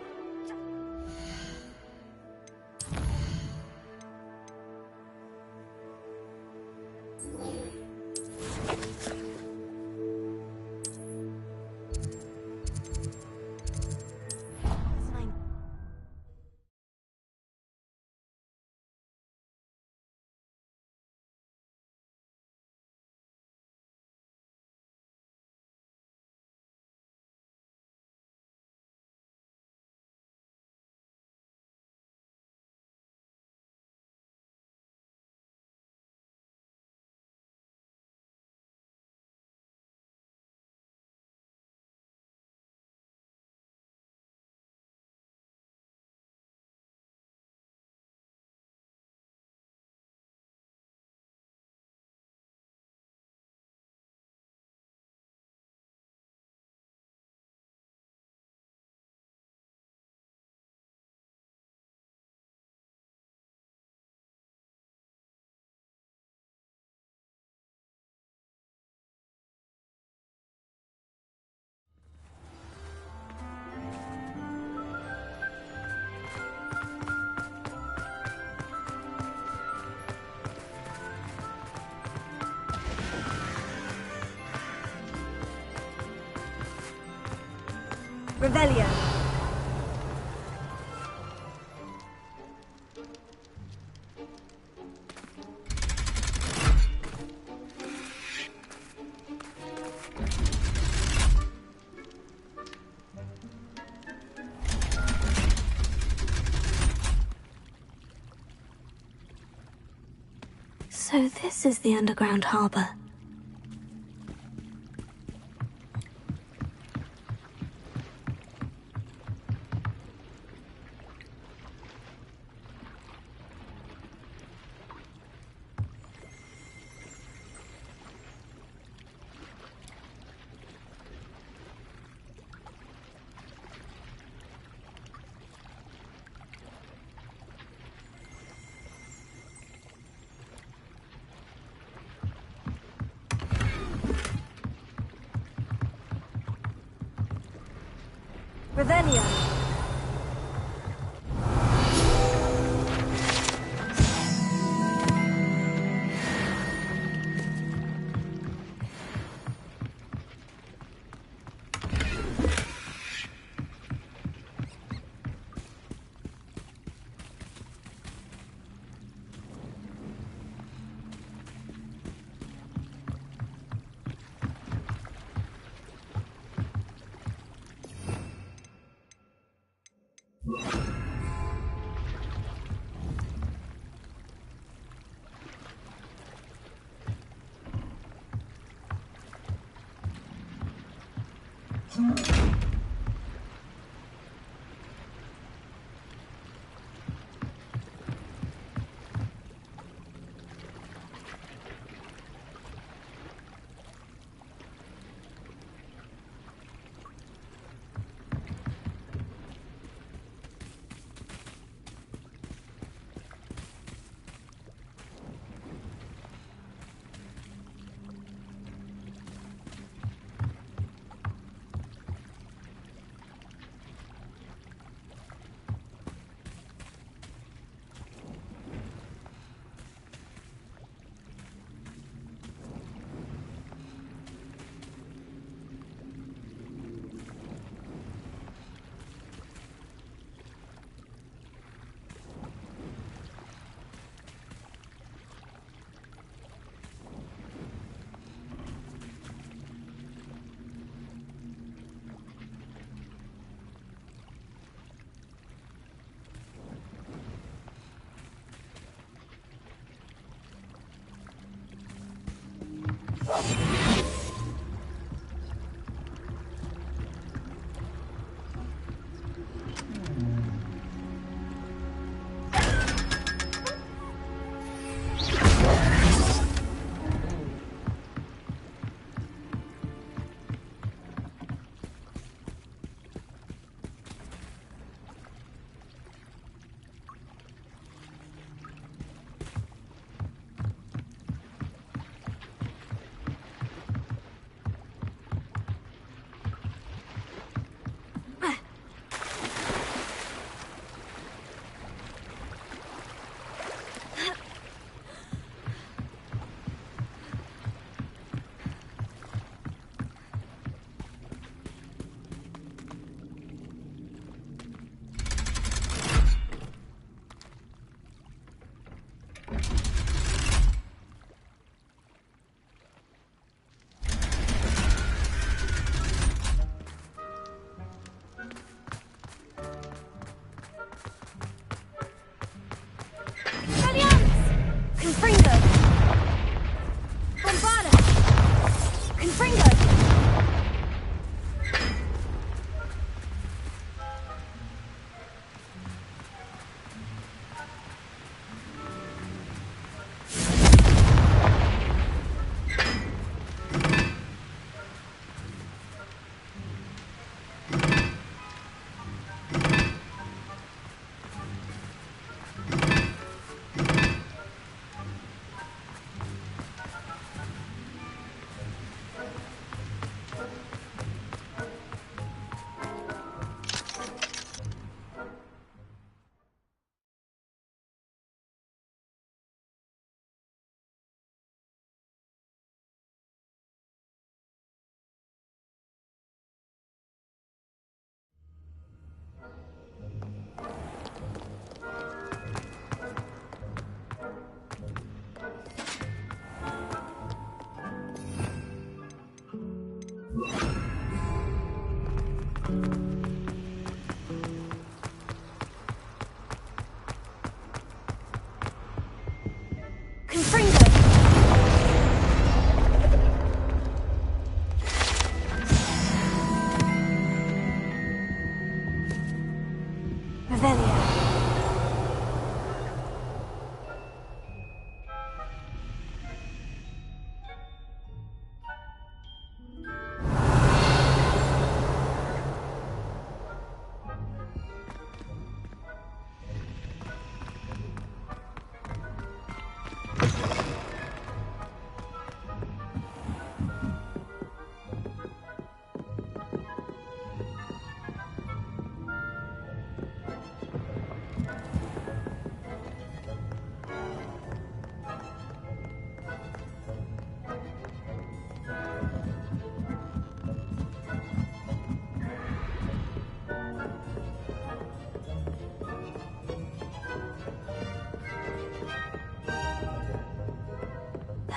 C: Revelio. So this is the underground harbor. Revelio.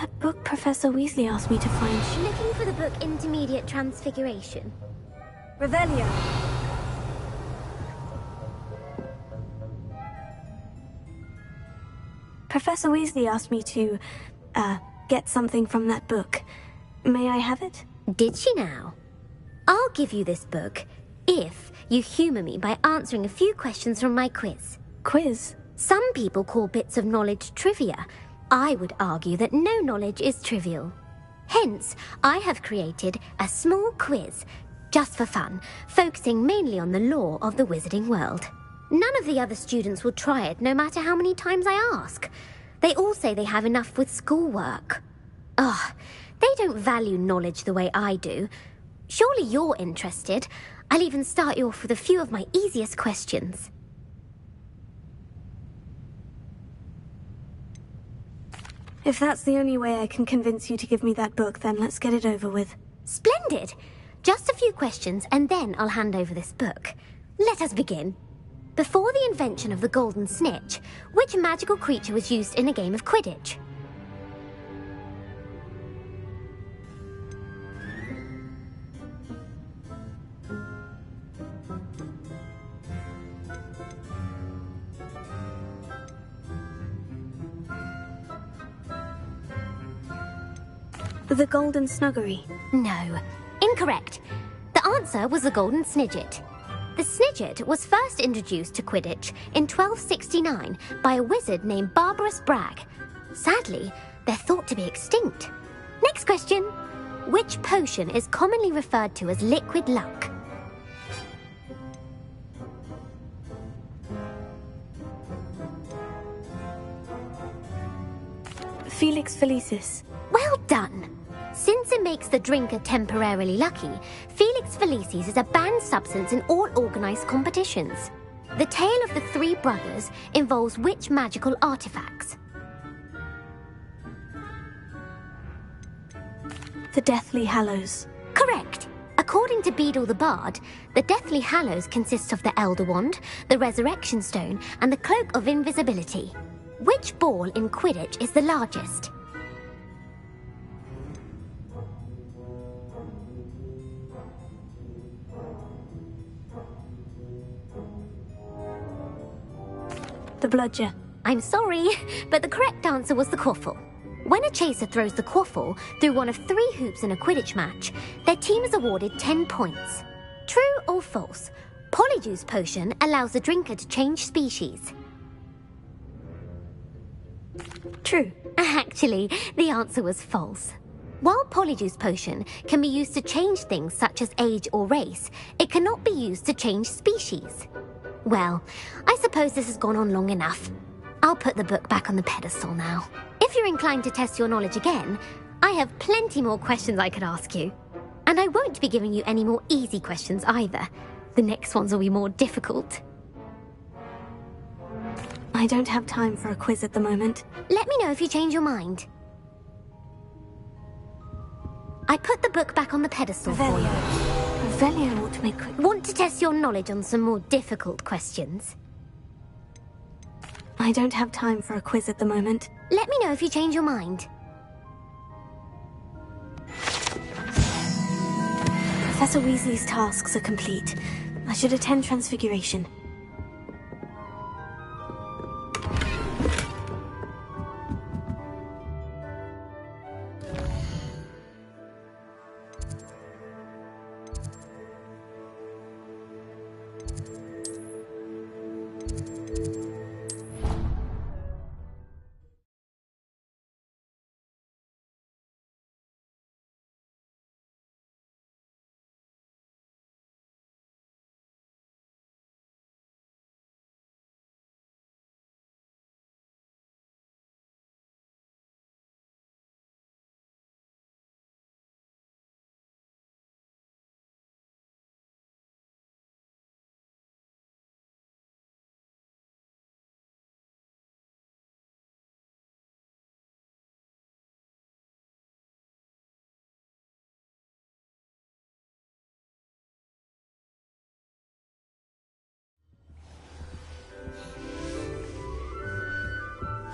C: That book Professor Weasley asked me to find.
S: Looking for the book Intermediate Transfiguration.
C: Revelio. Professor Weasley asked me to, get something from that book. May I have it?
S: Did she now? I'll give you this book if you humour me by answering a few questions from my quiz.
C: Quiz?
S: Some people call bits of knowledge trivia. I would argue that no knowledge is trivial. Hence, I have created a small quiz, just for fun, focusing mainly on the lore of the wizarding world. None of the other students will try it, no matter how many times I ask. They all say they have enough with schoolwork. Ugh, they don't value knowledge the way I do. Surely you're interested. I'll even start you off with a few of my easiest questions.
C: If that's the only way I can convince you to give me that book, then let's get it over with.
S: Splendid! Just a few questions, and then I'll hand over this book. Let us begin. Before the invention of the golden snitch, which magical creature was used in a game of Quidditch?
C: The Golden Snuggery.
S: No. Incorrect. The answer was the Golden Snidget. The Snidget was first introduced to Quidditch in 1269 by a wizard named Barbarous Bragg. Sadly, they're thought to be extinct. Next question. Which potion is commonly referred to as liquid luck?
C: Felix Felicis.
S: Well done! Since it makes the drinker temporarily lucky, Felix Felicis is a banned substance in all organised competitions. The tale of the three brothers involves which magical artifacts?
C: The Deathly Hallows.
S: Correct! According to Beedle the Bard, the Deathly Hallows consists of the Elder Wand, the Resurrection Stone, and the Cloak of Invisibility. Which ball in Quidditch is the largest?
C: The Bludger.
S: I'm sorry, but the correct answer was the Quaffle. When a chaser throws the Quaffle through one of 3 hoops in a Quidditch match, their team is awarded 10 points. True or false? Polyjuice Potion allows the drinker to change species.
C: True.
S: Actually, the answer was false. While Polyjuice Potion can be used to change things such as age or race, it cannot be used to change species. Well, I suppose this has gone on long enough. I'll put the book back on the pedestal now. If you're inclined to test your knowledge again, I have plenty more questions I could ask you. And I won't be giving you any more easy questions either. The next ones will be more difficult.
C: I don't have time for a quiz at the moment.
S: Let me know if you change your mind. I put the book back on the pedestal for you.
C: Revelio ought to make quick.
S: Want to test your knowledge on some more difficult questions?
C: I don't have time for a quiz at the moment.
S: Let me know if you change your mind.
C: Professor Weasley's tasks are complete. I should attend Transfiguration.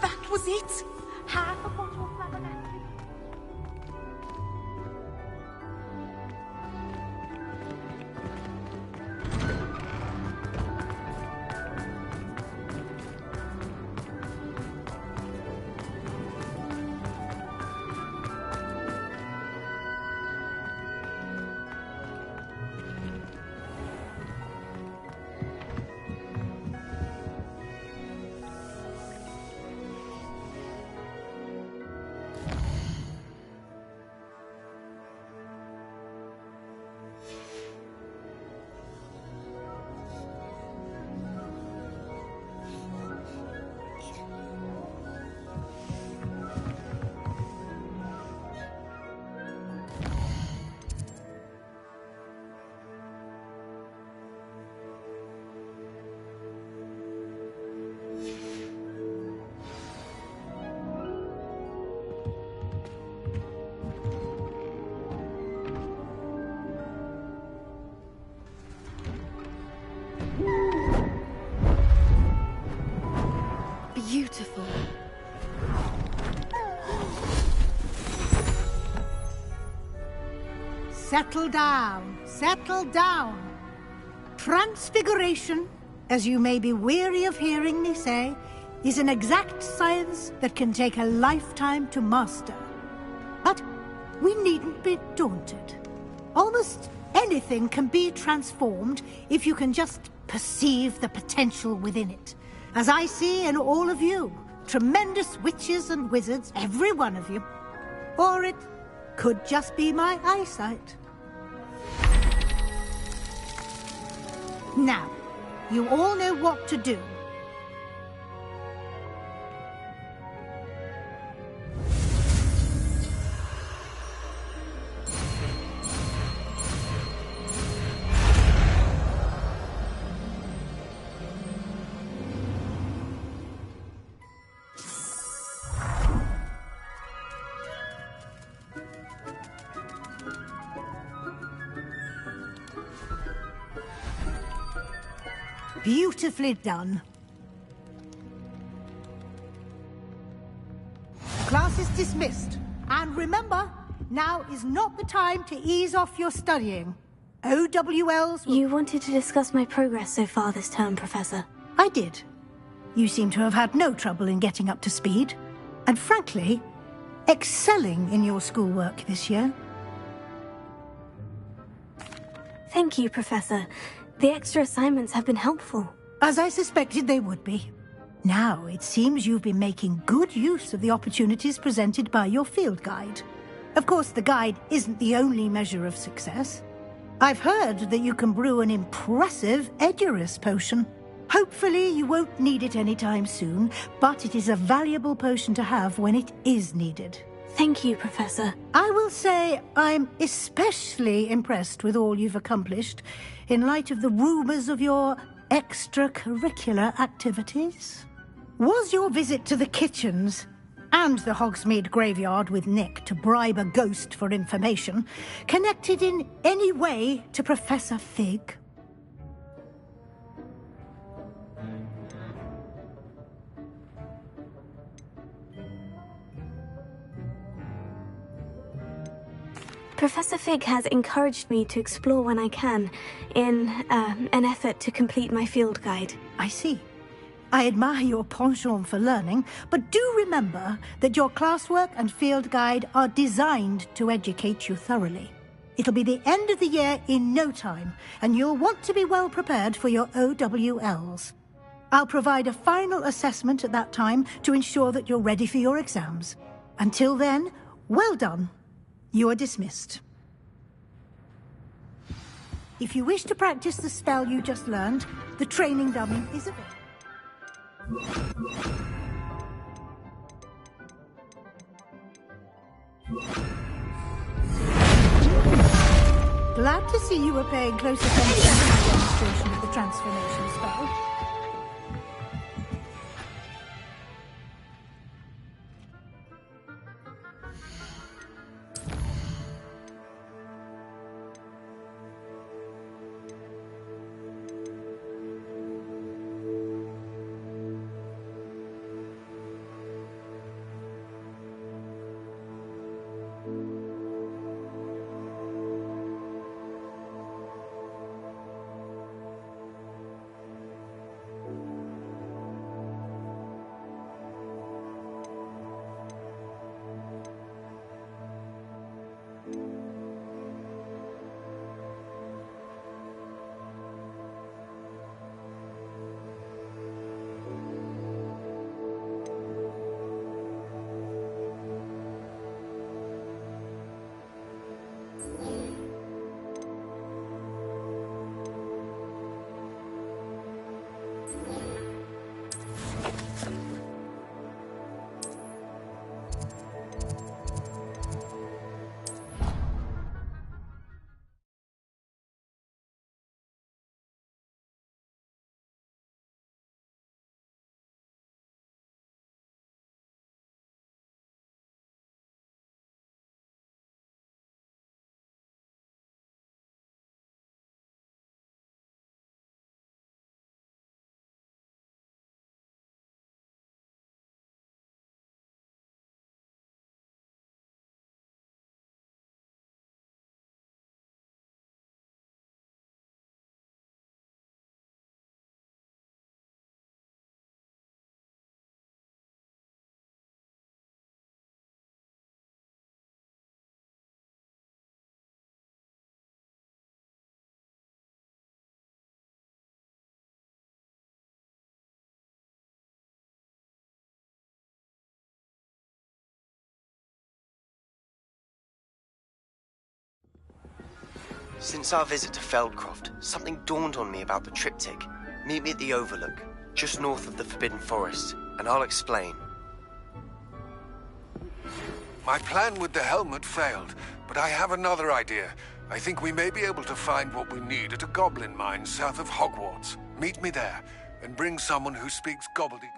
G: That was it! Half a bottle of flabbergasted.
T: settle down. Settle down. Transfiguration, as you may be weary of hearing me say, is an exact science that can take a lifetime to master. But we needn't be daunted. Almost anything can be transformed if you can just perceive the potential within it. As I see in all of you, tremendous witches and wizards, every one of you. Or it could just be my eyesight. Now, you all know what to do. Beautifully done. Class is dismissed. And remember, now is not the time to ease off your studying. OWLs will...
C: You wanted to discuss my progress so far this term, Professor.
T: I did. You seem to have had no trouble in getting up to speed. And frankly, excelling in your schoolwork this year.
C: Thank you, Professor. The extra assignments have been helpful.
T: As I suspected they would be. Now, it seems you've been making good use of the opportunities presented by your field guide. Of course, the guide isn't the only measure of success. I've heard that you can brew an impressive Edurus potion. Hopefully, you won't need it anytime soon, but it is a valuable potion to have when it is needed.
C: Thank you, Professor.
T: I will say I'm especially impressed with all you've accomplished in light of the rumors of your extracurricular activities. Was your visit to the kitchens and the Hogsmeade graveyard with Nick to bribe a ghost for information connected in any way to Professor Fig?
C: Professor Fig has encouraged me to explore when I can, in an effort to complete my field guide.
T: I see. I admire your penchant for learning, but do remember that your classwork and field guide are designed to educate you thoroughly. It'll be the end of the year in no time, and you'll want to be well prepared for your OWLs. I'll provide a final assessment at that time to ensure that you're ready for your exams. Until then, well done. You are dismissed. If you wish to practice the spell you just learned, the training dummy is available. Glad to see you were paying close attention to my demonstration of the transformation spell.
J: Since our visit to Feldcroft, something dawned on me about the triptych. Meet me at the Overlook, just north of the Forbidden Forest, and I'll explain.
A: My plan with the helmet failed, but I have another idea. I think we may be able to find what we need at a goblin mine south of Hogwarts. Meet me there, and bring someone who speaks gobbledygook.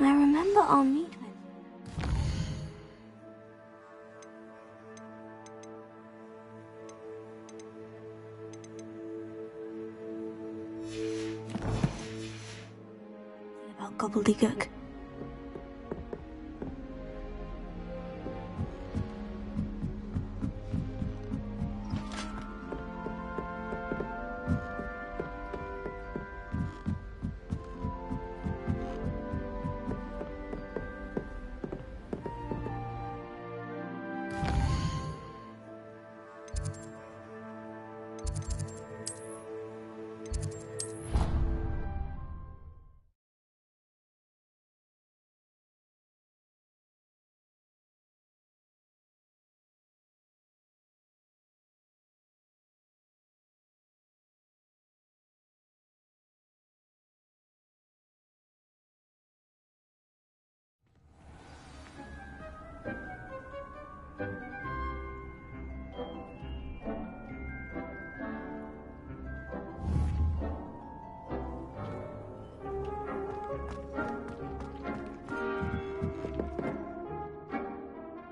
C: I remember our meet with. About gobbledygook.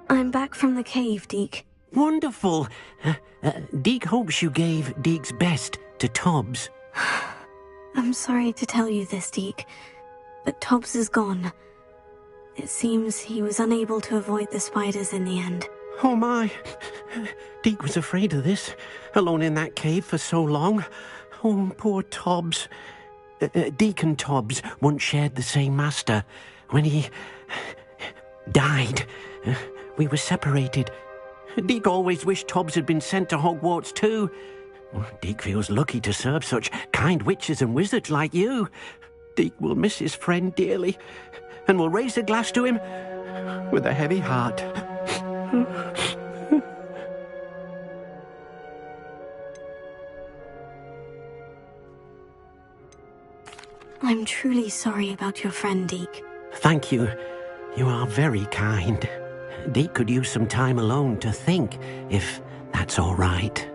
C: I'm back from the cave, Deke.
U: Wonderful. Deke hopes you gave Deke's best to Tobbs.
C: I'm sorry to tell you this, Deke, but Tobbs is gone. It seems he was unable to avoid the spiders in the end.
U: Oh my. Deke was afraid of this, alone in that cave for so long. Oh, poor Tobbs. Deke and Tobbs once shared the same master. When he died, we were separated. Deke always wished Tobbs had been sent to Hogwarts too. Deke feels lucky to serve such kind witches and wizards like you. Deke will miss his friend dearly, and will raise a glass to him with a heavy heart.
C: I'm truly sorry about your friend, Deke.
U: Thank you. You are very kind. Deke could use some time alone to think, if that's all right.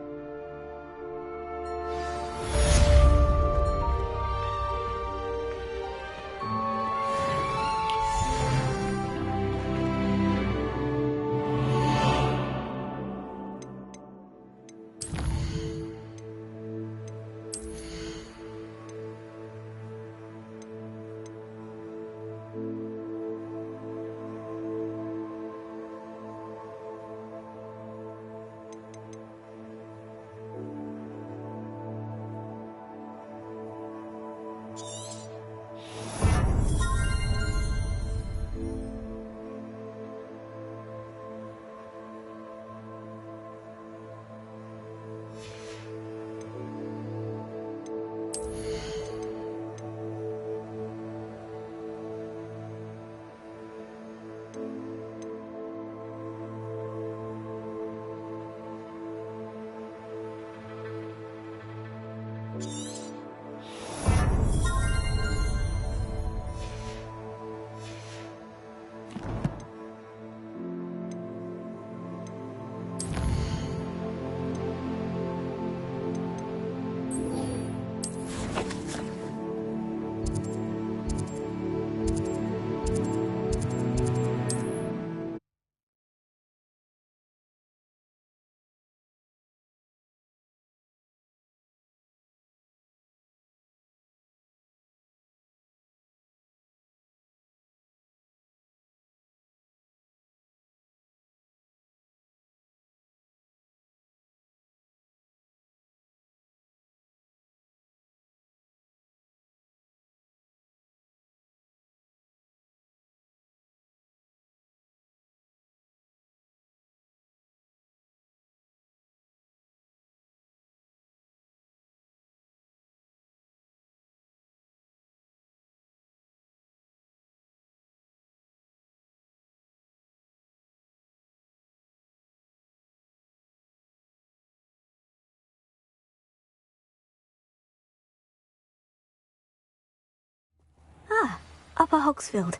C: Upper Hogsfield.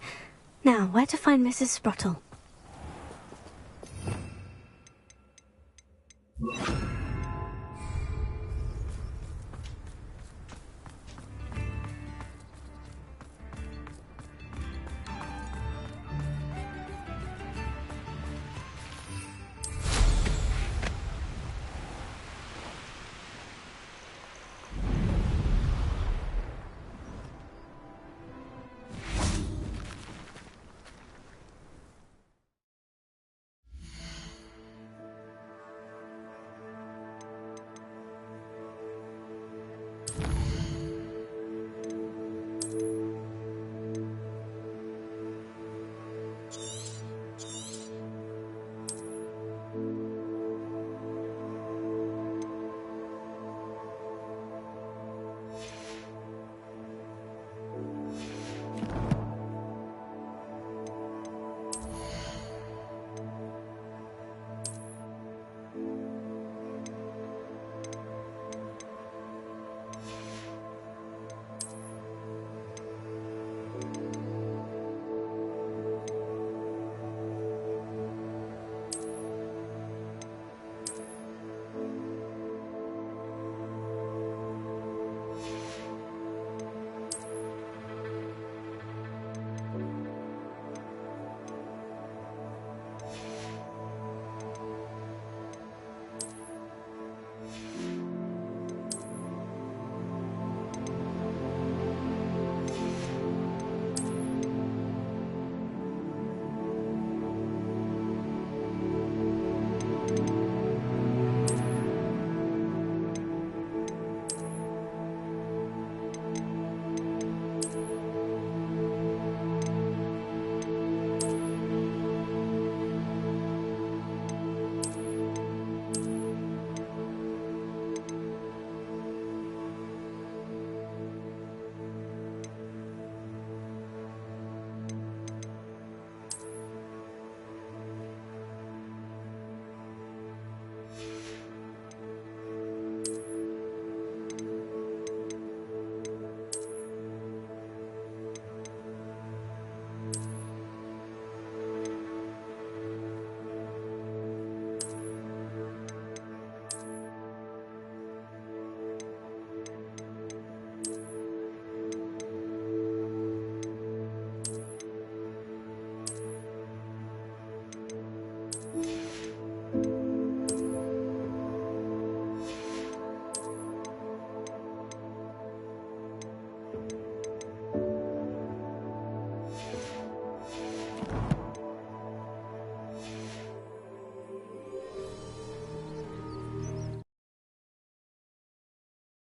C: Now, where to find Mrs. Sprottle?